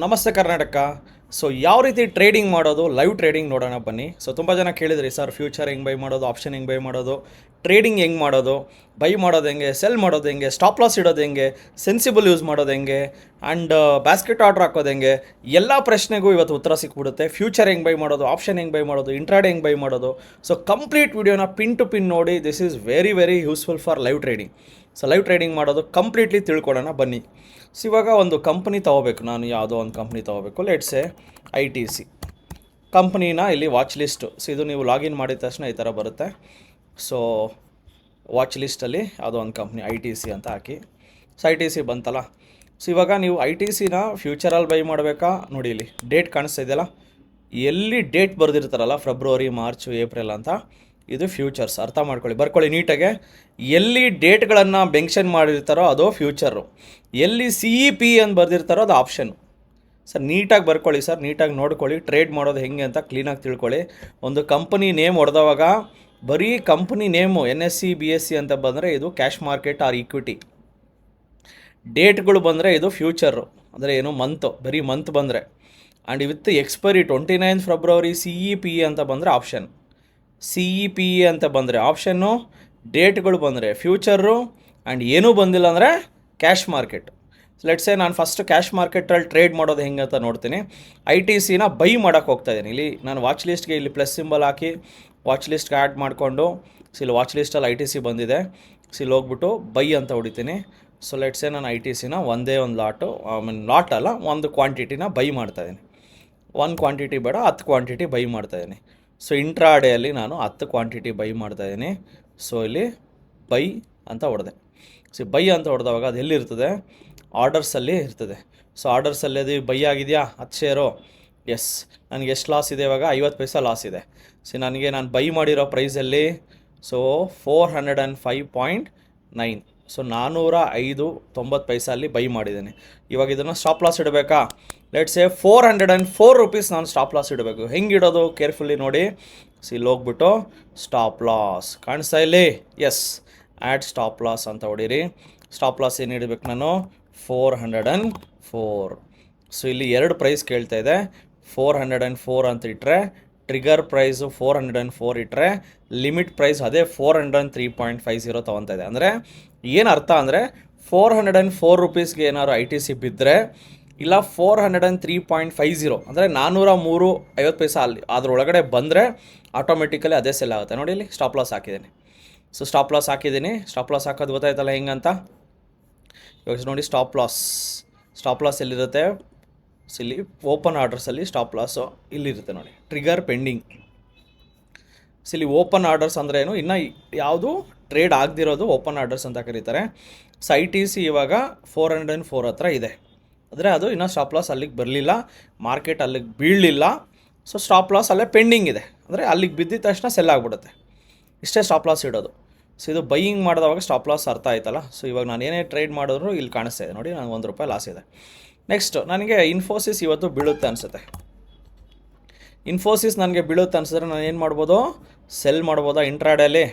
ನಮಸ್ತೆ ಕರ್ನಾಟಕ. ಸೊ ಯಾವ ರೀತಿ ಟ್ರೇಡಿಂಗ್ ಮಾಡೋದು, ಲೈವ್ ಟ್ರೇಡಿಂಗ್ ನೋಡೋಣ ಬನ್ನಿ. ಸೊ ತುಂಬ ಜನ ಕೇಳಿದ್ರಿ ಸರ್, ಫ್ಯೂಚರ್ ಹೆಂಗೆ ಬೈ ಮಾಡೋದು, ಆಪ್ಷನ್ ಹೆಂಗೆ ಬೈ ಮಾಡೋದು, ಟ್ರೇಡಿಂಗ್ ಹೆಂಗೆ ಮಾಡೋದು, ಬೈ ಮಾಡೋದು ಹೆಂಗೆ, ಸೆಲ್ ಮಾಡೋದು ಹೆಂಗೆ, ಸ್ಟಾಪ್ ಲಾಸ್ ಇಡೋದು ಹೆಂಗೆ, ಸೆನ್ಸಿಬಲ್ ಯೂಸ್ ಮಾಡೋದು ಹೆಂಗೆ, ಆ್ಯಂಡ್ ಬ್ಯಾಸ್ಕೆಟ್ ಆರ್ಡ್ರ್ ಹಾಕೋದು ಹೆಂಗೆ, ಎಲ್ಲ ಪ್ರಶ್ನೆಗೂ ಇವತ್ತು ಉತ್ತರ ಸಿಕ್ಬಿಡುತ್ತೆ. ಫ್ಯೂಚರ್ ಹೆಂಗೆ ಬೈ ಮಾಡೋದು, ಆಪ್ಷನ್ ಹೆಂಗೆ ಬೈ ಮಾಡೋದು, ಇಂಟ್ರಾಡೇ ಹೆಂಗೆ ಬೈ ಮಾಡೋದು. ಸೊ ಕಂಪ್ಲೀಟ್ ವಿಡಿಯೋನ ಪಿನ್ ಟು ಪಿನ್ ನೋಡಿ. This is very very useful for live trading. So live trading ಮಾಡೋದು ಕಂಪ್ಲೀಟ್ಲಿ ತಿಳ್ಕೊಳ್ಳೋಣ ಬನ್ನಿ. ಸೊ ಇವಾಗ ಒಂದು ಕಂಪ್ನಿ ತೊಗೋಬೇಕು, ನಾನು ಯಾವುದೋ ಒಂದು ಕಂಪ್ನಿ ತೊಗೋಬೇಕು. ಲೆಟ್ಸೆ ITC ಕಂಪ್ನಿನ ಇಲ್ಲಿ ವಾಚ್ ಲಿಸ್ಟು. ಸೊ ಇದು ನೀವು ಲಾಗಿನ್ ಮಾಡಿದ ತಕ್ಷಣ ಈ ಥರ ಬರುತ್ತೆ. ಸೊ ವಾಚ್ ಲಿಸ್ಟಲ್ಲಿ ಯಾವುದೋ ಒಂದು ಕಂಪ್ನಿ ITC ಅಂತ ಹಾಕಿ. ಸೊ ITC ಬಂತಲ್ಲ. ಸೊ ಇವಾಗ ನೀವು ITCನ ಫ್ಯೂಚರಲ್ಲಿ ಬೈ ಮಾಡಬೇಕಾ? ನೋಡಿ ಇಲ್ಲಿ ಡೇಟ್ ಕಾಣಿಸ್ತಾ ಇದೆಯಲ್ಲ, ಎಲ್ಲಿ ಡೇಟ್ ಬರೆದಿರ್ತಾರಲ್ಲ ಫೆಬ್ರವರಿ, ಮಾರ್ಚು, ಏಪ್ರಿಲ್ ಅಂತ, ಇದು ಫ್ಯೂಚರ್ಸ್. ಅರ್ಥ ಮಾಡ್ಕೊಳ್ಳಿ, ಬರ್ಕೊಳ್ಳಿ ನೀಟಾಗೆ. ಎಲ್ಲಿ ಡೇಟ್ಗಳನ್ನು ಮೆನ್ಷನ್ ಮಾಡಿರ್ತಾರೋ ಅದು ಫ್ಯೂಚರು, ಎಲ್ಲಿ CEP ಅಂತ ಬರೆದಿರ್ತಾರೋ ಅದು ಆಪ್ಷನು. ಸರ್ ನೀಟಾಗಿ ಬರ್ಕೊಳ್ಳಿ ಸರ್, ನೀಟಾಗಿ ನೋಡ್ಕೊಳ್ಳಿ. ಟ್ರೇಡ್ ಮಾಡೋದು ಹೆಂಗೆ ಅಂತ ಕ್ಲೀನಾಗಿ ತಿಳ್ಕೊಳ್ಳಿ. ಒಂದು ಕಂಪನಿ ನೇಮ್ ಹೊಡೆದವಾಗ ಬರೀ ಕಂಪ್ನಿ ನೇಮು NSE BSE ಅಂತ ಬಂದರೆ ಇದು ಕ್ಯಾಶ್ ಮಾರ್ಕೆಟ್ ಆರ್ ಈಕ್ವಿಟಿ. ಡೇಟ್ಗಳು ಬಂದರೆ ಇದು ಫ್ಯೂಚರು, ಅಂದರೆ ಏನು ಮಂತು, ಬರೀ ಮಂತ್ ಬಂದರೆ. And with expiry 29 February CEPE ಅಂತ ಬಂದರೆ ಆಪ್ಷನ್, CEPE ಅಂತ ಬಂದರೆ ಆಪ್ಷನ್ನು, ಡೇಟ್ಗಳು ಬಂದರೆ ಫ್ಯೂಚರು, ಆ್ಯಂಡ್ ಏನೂ ಬಂದಿಲ್ಲ ಅಂದರೆ ಕ್ಯಾಶ್ ಮಾರ್ಕೆಟ್. ಲೆಟ್ಸೇ ನಾನು ಫಸ್ಟ್ ಕ್ಯಾಶ್ ಮಾರ್ಕೆಟಲ್ಲಿ ಟ್ರೇಡ್ ಮಾಡೋದು ಹೆಂಗೆ ಅಂತ ನೋಡ್ತೀನಿ. ITCನ ಬೈ ಮಾಡೋಕ್ಕೆ ಹೋಗ್ತಾಯಿದ್ದೀನಿ. ಇಲ್ಲಿ ನಾನು ವಾಚ್ ಲಿಸ್ಟ್ಗೆ ಇಲ್ಲಿ ಪ್ಲಸ್ ಸಿಂಬಲ್ ಹಾಕಿ ವಾಚ್ ಲಿಸ್ಟ್ಗೆ ಆ್ಯಡ್ ಮಾಡಿಕೊಂಡು, ಸೊ ಇಲ್ಲಿ ವಾಚ್ ಲಿಸ್ಟಲ್ಲಿ ITC ಬಂದಿದೆ. ಸೊ ಇಲ್ಲಿ ಹೋಗ್ಬಿಟ್ಟು ಬೈ ಅಂತ ಹೊಡಿತೀನಿ. ಸೊ ಲೆಟ್ಸೇ ನಾನು ITCನ ಒಂದೇ ಒಂದು ಲಾಟ್ ಅಲ್ಲ, ಒಂದು ಕ್ವಾಂಟಿಟಿನ ಬೈ ಮಾಡ್ತಾಯಿದ್ದೀನಿ. ಒಂದು ಕ್ವಾಂಟಿಟಿ ಬೇಡ, 10 ಕ್ವಾಂಟಿಟಿ ಬೈ ಮಾಡ್ತಾಯಿದ್ದೀನಿ. ಸೊ ಇಂಟ್ರಾಡೇಯಲ್ಲಿ ನಾನು 10 ಕ್ವಾಂಟಿಟಿ ಬೈ ಮಾಡ್ತಾಯಿದ್ದೀನಿ. ಸೊ ಇಲ್ಲಿ ಬೈ ಅಂತ ಹೊಡೆದೆ. ಸೊ ಬೈ ಅಂತ ಹೊಡೆದವಾಗ ಅದು ಎಲ್ಲಿರ್ತದೆ? ಆರ್ಡರ್ಸಲ್ಲಿ ಇರ್ತದೆ. ಸೊ ಆರ್ಡರ್ಸಲ್ಲಿ ಅದು ಬೈ ಆಗಿದೆಯಾ 10 ಶೇರು? ಎಸ್. ನನಗೆ ಎಷ್ಟು ಲಾಸ್ ಇದೆ ಇವಾಗ? 50 ಪೈಸೆ ಲಾಸ್ ಇದೆ. ಸೊ ನಾನು ಬೈ ಮಾಡಿರೋ ಪ್ರೈಸಲ್ಲಿ ಸೊ 405.9, ಸೊ 405.90 ಪೈಸೆ ಅಲ್ಲಿ ಬೈ ಮಾಡಿದ್ದೀನಿ. ಇವಾಗ ಇದನ್ನು ಸ್ಟಾಪ್ ಲಾಸ್ ಇಡಬೇಕಾ? ಲೆಟ್ಸೇ 404 ರುಪೀಸ್ ನಾನು ಸ್ಟಾಪ್ ಲಾಸ್ ಇಡಬೇಕು. ಹೆಂಗೆ ಇಡೋದು ಕೇರ್ಫುಲ್ಲಿ ನೋಡಿ. ಸೊ ಇಲ್ಲಿ ಹೋಗ್ಬಿಟ್ಟು ಸ್ಟಾಪ್ ಲಾಸ್ ಕಾಣಿಸ್ತಾ ಇಲ್ಲಿ, ಎಸ್, ಆ್ಯಡ್ ಸ್ಟಾಪ್ ಲಾಸ್ ಅಂತ ಹೊಡೀರಿ. ಸ್ಟಾಪ್ ಲಾಸ್ ಏನು ಇಡಬೇಕು ನಾನು? 404. ಸೊ ಇಲ್ಲಿ 2 ಪ್ರೈಸ್ ಕೇಳ್ತಾ ಇದೆ. 404 ಅಂತ ಇಟ್ಟರೆ ಟ್ರಿಗರ್ ಪ್ರೈಸು 404 ಇಟ್ಟರೆ ಲಿಮಿಟ್ ಪ್ರೈಸ್ ಅದೇ 403.50 ತೊಗೊತಾ ಇದೆ. ಅಂದರೆ ಏನು ಅರ್ಥ ಅಂದರೆ 404 ರುಪೀಸ್ಗೆ ಏನಾದ್ರು ITC ಬಿದ್ದರೆ, ಇಲ್ಲ 403.50 ಅಂದರೆ 403.50 ಪೈಸೆ ಅಲ್ಲಿ ಅದರೊಳಗಡೆ ಬಂದರೆ ಆಟೋಮೆಟಿಕಲಿ ಅದೇ ಸೆಲ್ ಆಗುತ್ತೆ. ನೋಡಿ ಇಲ್ಲಿ ಸ್ಟಾಪ್ ಲಾಸ್ ಹಾಕಿದ್ದೀನಿ. ಸೊ ಸ್ಟಾಪ್ ಲಾಸ್ ಹಾಕಿದ್ದೀನಿ. ಸ್ಟಾಪ್ ಲಾಸ್ ಹಾಕೋದು ಗೊತ್ತಾಯ್ತಲ್ಲ ಹೆಂಗಂತ. ಇವಾಗ ನೋಡಿ ಸ್ಟಾಪ್ ಲಾಸ್ ಎಲ್ಲಿರುತ್ತೆ? ಸೊ ಇಲ್ಲಿ ಓಪನ್ ಆರ್ಡರ್ಸಲ್ಲಿ ಸ್ಟಾಪ್ ಲಾಸು ಇಲ್ಲಿರುತ್ತೆ ನೋಡಿ, ಟ್ರಿಗರ್ ಪೆಂಡಿಂಗ್. ಸೊ ಇಲ್ಲಿ ಓಪನ್ ಆರ್ಡರ್ಸ್ ಅಂದರೆ ಏನು? ಇನ್ನು ಯಾವುದು ಟ್ರೇಡ್ ಆಗದಿರೋದು ಓಪನ್ ಆರ್ಡರ್ಸ್ ಅಂತ ಕರೀತಾರೆ. ಸೊ ITC ಇವಾಗ 404 ಹತ್ರ ಇದೆ, ಅಂದರೆ ಅದು ಇನ್ನೂ ಸ್ಟಾಪ್ ಲಾಸ್ ಅಲ್ಲಿಗೆ ಬರಲಿಲ್ಲ, ಮಾರ್ಕೆಟ್ ಅಲ್ಲಿಗೆ ಬೀಳಲಿಲ್ಲ. ಸೊ ಸ್ಟಾಪ್ ಲಾಸ್ ಅಲ್ಲೇ ಪೆಂಡಿಂಗ್ ಇದೆ, ಅಂದರೆ ಅಲ್ಲಿಗೆ ಬಿದ್ದಿದ ತಕ್ಷಣ ಸೆಲ್ ಆಗಿಬಿಡುತ್ತೆ. ಇಷ್ಟೇ ಸ್ಟಾಪ್ ಲಾಸ್ ಇಡೋದು. ಸೊ ಇದು ಬೈಯಿಂಗ್ ಮಾಡಿದವಾಗ ಸ್ಟಾಪ್ ಲಾಸ್ ಅರ್ಥ ಆಯ್ತಲ್ಲ. ಸೊ ಇವಾಗ ನಾನು ಏನೇ ಟ್ರೇಡ್ ಮಾಡಿದ್ರು ಇಲ್ಲಿ ಕಾಣಿಸ್ತಾ ಇದೆ ನೋಡಿ, ನನಗೆ 1 ರೂಪಾಯಿ ಲಾಸ್ ಇದೆ. ನೆಕ್ಸ್ಟ್ ನನಗೆ ಇನ್ಫೋಸಿಸ್ ಇವತ್ತು ಬೀಳುತ್ತೆ ಅನಿಸುತ್ತೆ. ಇನ್ಫೋಸಿಸ್ ನನಗೆ ಬೀಳುತ್ತೆ ಅನಿಸಿದ್ರೆ ನಾನು ಏನು ಮಾಡ್ಬೋದು? ಸೆಲ್ ಮಾಡ್ಬೋದಾ ಇಂಟ್ರಾಡೇಲಿ?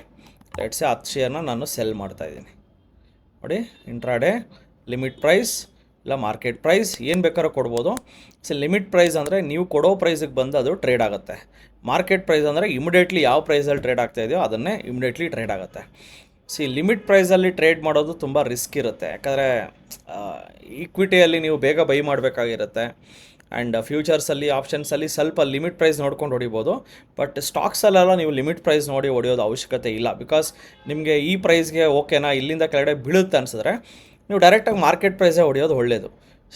ಲೆಟ್ಸೇ 10 ಶೇರ್ನ ನಾನು ಸೆಲ್ ಮಾಡ್ತಾಯಿದ್ದೀನಿ ನೋಡಿ. ಇಂಟ್ರಾಡೇ ಲಿಮಿಟ್ ಪ್ರೈಸ್ ಇಲ್ಲ ಮಾರ್ಕೆಟ್ ಪ್ರೈಸ್ ಏನು ಬೇಕಾದ್ರೂ ಕೊಡ್ಬೋದು. ಸೊ ಲಿಮಿಟ್ ಪ್ರೈಸ್ ಅಂದರೆ ನೀವು ಕೊಡೋ ಪ್ರೈಸಿಗೆ ಬಂದು ಅದು ಟ್ರೇಡ್ ಆಗುತ್ತೆ. ಮಾರ್ಕೆಟ್ ಪ್ರೈಸ್ ಅಂದರೆ ಇಮಿಡಿಯೇಟ್ಲಿ ಯಾವ ಪ್ರೈಸಲ್ಲಿ ಟ್ರೇಡ್ ಆಗ್ತಾ ಇದೆಯೋ ಅದನ್ನೇ ಇಮಿಡಿಯೇಟ್ಲಿ ಟ್ರೇಡ್ ಆಗುತ್ತೆ. ಸಿ ಲಿಮಿಟ್ ಪ್ರೈಸಲ್ಲಿ ಟ್ರೇಡ್ ಮಾಡೋದು ತುಂಬ ರಿಸ್ಕ್ ಇರುತ್ತೆ, ಯಾಕಂದರೆ ಈಕ್ವಿಟಿಯಲ್ಲಿ ನೀವು ಬೇಗ ಬೈ ಮಾಡಬೇಕಾಗಿರುತ್ತೆ. ಆ್ಯಂಡ್ ಫ್ಯೂಚರ್ಸಲ್ಲಿ, ಆಪ್ಷನ್ಸಲ್ಲಿ ಸ್ವಲ್ಪ ಲಿಮಿಟ್ ಪ್ರೈಸ್ ನೋಡ್ಕೊಂಡು ಹೊಡಿಬೋದು. ಬಟ್ ಸ್ಟಾಕ್ಸಲ್ಲೆಲ್ಲ ನೀವು ಲಿಮಿಟ್ ಪ್ರೈಸ್ ನೋಡಿ ಹೊಡೆಯೋದು ಅವಶ್ಯಕತೆ ಇಲ್ಲ. ಬಿಕಾಸ್ ನಿಮಗೆ ಈ ಪ್ರೈಸ್ಗೆ ಓಕೆನಾ, ಇಲ್ಲಿಂದ ಕೆಳಗಡೆ ಬೀಳುತ್ತೆ ಅನಿಸಿದ್ರೆ ನೀವು ಡೈರೆಕ್ಟಾಗಿ ಮಾರ್ಕೆಟ್ ಪ್ರೈಸೇ ಹೊಡೆಯೋದು ಒಳ್ಳೆಯದು.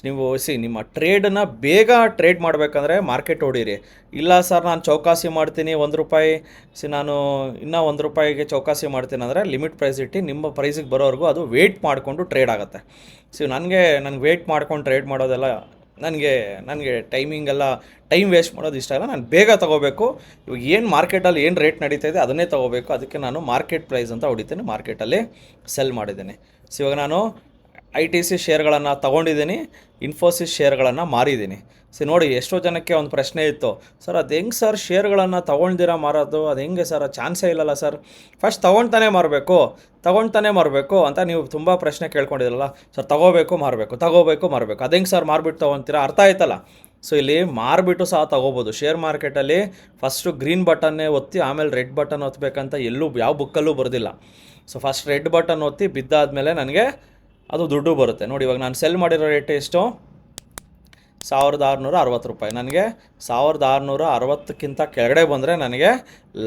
ನೀವು ನಿಮ್ಮ ಟ್ರೇಡನ್ನು ಬೇಗ ಟ್ರೇಡ್ ಮಾಡಬೇಕಂದ್ರೆ ಮಾರ್ಕೆಟ್ ಹೊಡೀರಿ. ಇಲ್ಲ ಸರ್ ನಾನು ಚೌಕಾಸಿ ಮಾಡ್ತೀನಿ 1 ರೂಪಾಯಿ, ನಾನು ಇನ್ನೂ 1 ರೂಪಾಯಿಗೆ ಚೌಕಾಸಿ ಮಾಡ್ತೀನಿ ಅಂದರೆ ಲಿಮಿಟ್ ಪ್ರೈಸ್ ಇಟ್ಟು ನಿಮ್ಮ ಪ್ರೈಸಿಗೆ ಬರೋವರೆಗೂ ಅದು ವೆಯ್ಟ್ ಮಾಡಿಕೊಂಡು ಟ್ರೇಡ್ ಆಗುತ್ತೆ. ನನಗೆ ವೆಯ್ಟ್ ಮಾಡ್ಕೊಂಡು ಟ್ರೇಡ್ ಮಾಡೋದೆಲ್ಲ ನನಗೆ ಟೈಮ್ ವೇಸ್ಟ್ ಮಾಡೋದು ಇಷ್ಟ ಇಲ್ಲ. ನಾನು ಬೇಗ ತೊಗೋಬೇಕು. ಇವಾಗ ಏನು ಮಾರ್ಕೆಟಲ್ಲಿ ಏನು ರೇಟ್ ನಡೀತಾ ಇದೆ ಅದನ್ನೇ ತೊಗೋಬೇಕು. ಅದಕ್ಕೆ ನಾನು ಮಾರ್ಕೆಟ್ ಪ್ರೈಸ್ ಅಂತ ಹೊಡಿತೀನಿ, ಮಾರ್ಕೆಟಲ್ಲಿ ಸೆಲ್ ಮಾಡಿದ್ದೀನಿ. ಸೊ ಇವಾಗ ನಾನು ITC ಶೇರ್ಗಳನ್ನು ತೊಗೊಂಡಿದ್ದೀನಿ, ಇನ್ಫೋಸಿಸ್ ಶೇರ್ಗಳನ್ನು ಮಾರಿದ್ದೀನಿ. ನೋಡಿ ಎಷ್ಟೋ ಜನಕ್ಕೆ ಒಂದು ಪ್ರಶ್ನೆ ಇತ್ತು, ಸರ್ ಅದು ಹೆಂಗೆ ಸರ್ ಶೇರ್ಗಳನ್ನು ತೊಗೊಂಡಿರ ಮಾರೋದು, ಅದು ಹೆಂಗೆ ಸರ್, ಚಾನ್ಸೇ ಇಲ್ಲಲ್ಲ ಸರ್, ಫಸ್ಟ್ ತೊಗೊಳ್ತಾನೆ ಮಾರಬೇಕು ಅಂತ ನೀವು ತುಂಬ ಪ್ರಶ್ನೆ ಕೇಳ್ಕೊಂಡಿದ್ರಲ್ಲ ಸರ್. ತೊಗೋಬೇಕು ಮಾರಬೇಕು ಅದು ಹೆಂಗೆ ಸರ್ ಮಾರ್ಬಿಟ್ಟು ತೊಗೊತೀರಾ, ಅರ್ಥ ಆಯ್ತಲ್ಲ. ಸೊ ಇಲ್ಲಿ ಮಾರಿಬಿಟ್ಟು ಸಹ ತೊಗೋಬೋದು. ಶೇರ್ ಮಾರ್ಕೆಟಲ್ಲಿ ಫಸ್ಟು ಗ್ರೀನ್ ಬಟನ್ನೇ ಒತ್ತಿ ಆಮೇಲೆ ರೆಡ್ ಬಟನ್ ಒತ್ತಬೇಕಂತ ಎಲ್ಲೂ ಯಾವ ಬುಕ್ಕಲ್ಲೂ ಬರೆದಿಲ್ಲ. ಸೊ ಫಸ್ಟ್ ರೆಡ್ ಬಟನ್ ಒತ್ತಿ ಬಿದ್ದಾದಮೇಲೆ ನನಗೆ ಅದು ದುಡ್ಡು ಬರುತ್ತೆ. ನೋಡಿ ಇವಾಗ ನಾನು ಸೆಲ್ ಮಾಡಿರೋ ರೇಟ್ ಎಷ್ಟು, 1660 ರೂಪಾಯಿ. ನನಗೆ 1660ಕ್ಕಿಂತ ಕೆಳಗಡೆ ಬಂದರೆ ನನಗೆ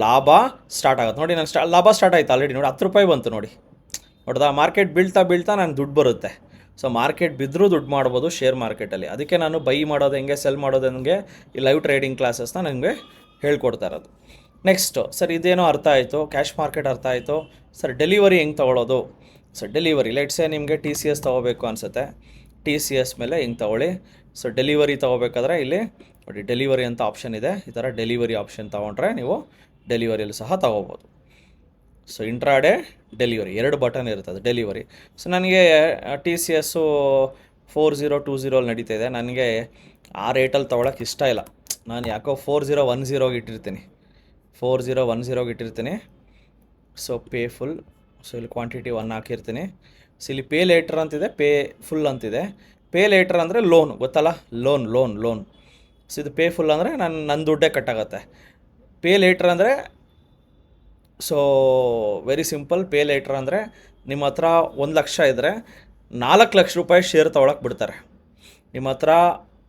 ಲಾಭ ಸ್ಟಾರ್ಟ್ ಆಗುತ್ತೆ. ನೋಡಿ ನಾನು ಲಾಭ ಸ್ಟಾರ್ಟ್ ಆಯಿತು ಆಲ್ರೆಡಿ. ನೋಡಿ 10 ರೂಪಾಯಿ ಬಂತು. ನೋಡ್ದಾ, ಮಾರ್ಕೆಟ್ ಬೀಳ್ತಾ ನನಗೆ ದುಡ್ಡು ಬರುತ್ತೆ. ಸೊ ಮಾರ್ಕೆಟ್ ಬಿದ್ದರೂ ದುಡ್ಡು ಮಾಡ್ಬೋದು ಶೇರ್ ಮಾರ್ಕೆಟಲ್ಲಿ. ಅದಕ್ಕೆ ನಾನು ಬೈ ಮಾಡೋದು ಹೆಂಗೆ, ಸೆಲ್ ಮಾಡೋದು ಹೆಂಗೆ, ಈ ಲೈವ್ ಟ್ರೇಡಿಂಗ್ ಕ್ಲಾಸಸ್ನ ನನಗೆ ಹೇಳ್ಕೊಡ್ತಾ ಇರೋದು. ನೆಕ್ಸ್ಟು ಸರ್ ಇದೇನೋ ಅರ್ಥ ಆಯಿತು, ಕ್ಯಾಶ್ ಮಾರ್ಕೆಟ್ ಅರ್ಥ ಆಯಿತು. ಸರ್ ಡೆಲಿವರಿ ಹೆಂಗೆ ತೊಗೊಳ್ಳೋದು? ಸರ್ ಡೆಲಿವರಿ ಲೆಟ್ಸೇ ನಿಮಗೆ TCS ತೊಗೋಬೇಕು ಅನಿಸುತ್ತೆ, TCS ಮೇಲೆ ಹಿಂಗೆ ತೊಗೊಳ್ಳಿ. ಸೊ ಡೆಲಿವರಿ ತೊಗೋಬೇಕಾದ್ರೆ ಇಲ್ಲಿ ನೋಡಿ ಡೆಲಿವರಿ ಅಂತ ಆಪ್ಷನ್ ಇದೆ. ಈ ಥರ ಡೆಲಿವರಿ ಆಪ್ಷನ್ ತೊಗೊಂಡ್ರೆ ನೀವು ಡೆಲಿವರಿಯಲ್ಲಿ ಸಹ ತೊಗೋಬೋದು. ಸೊ ಇಂಟ್ರಾಡೇ ಡೆಲಿವರಿ 2 ಬಟನ್ ಇರ್ತದೆ ಡೆಲಿವರಿ. ಸೊ ನನಗೆ TCS 4020 ನಡೀತಾ ಇದೆ. ನನಗೆ ಆ ರೇಟಲ್ಲಿ ತೊಗೊಳಕ್ಕೆ ಇಷ್ಟ ಇಲ್ಲ. ನಾನು ಯಾಕೋ 4010ಗೆ ಇಟ್ಟಿರ್ತೀನಿ, 4010ಗೆ ಇಟ್ಟಿರ್ತೀನಿ. ಸೊ ಪೇ ಫುಲ್, ಸೊ ಇಲ್ಲಿ ಕ್ವಾಂಟಿಟಿ 1 ಹಾಕಿರ್ತೀನಿ. ಸೊ ಇಲ್ಲಿ ಪೇ ಲೇಟರ್ ಅಂತಿದೆ, ಪೇ ಫುಲ್ ಅಂತಿದೆ. ಪೇ ಲೇಟರ್ ಅಂದರೆ ಲೋನ್, ಗೊತ್ತಲ್ಲ, ಲೋನ್. ಸೊ ಇದು ಪೇ ಫುಲ್ ಅಂದರೆ ನನ್ನ ದುಡ್ಡೇ ಕಟ್ಟಾಗತ್ತೆ. ಪೇ ಲೇಟರ್ ಅಂದರೆ so very simple. Pay litre ಅಂದರೆ ನಿಮ್ಮ ಹತ್ರ 1 ಲಕ್ಷ ಇದ್ದರೆ 4 ಲಕ್ಷ ರೂಪಾಯಿ ಶೇರ್ ತೊಗೊಳಕ್ಕೆ ಬಿಡ್ತಾರೆ. ನಿಮ್ಮ ಹತ್ರ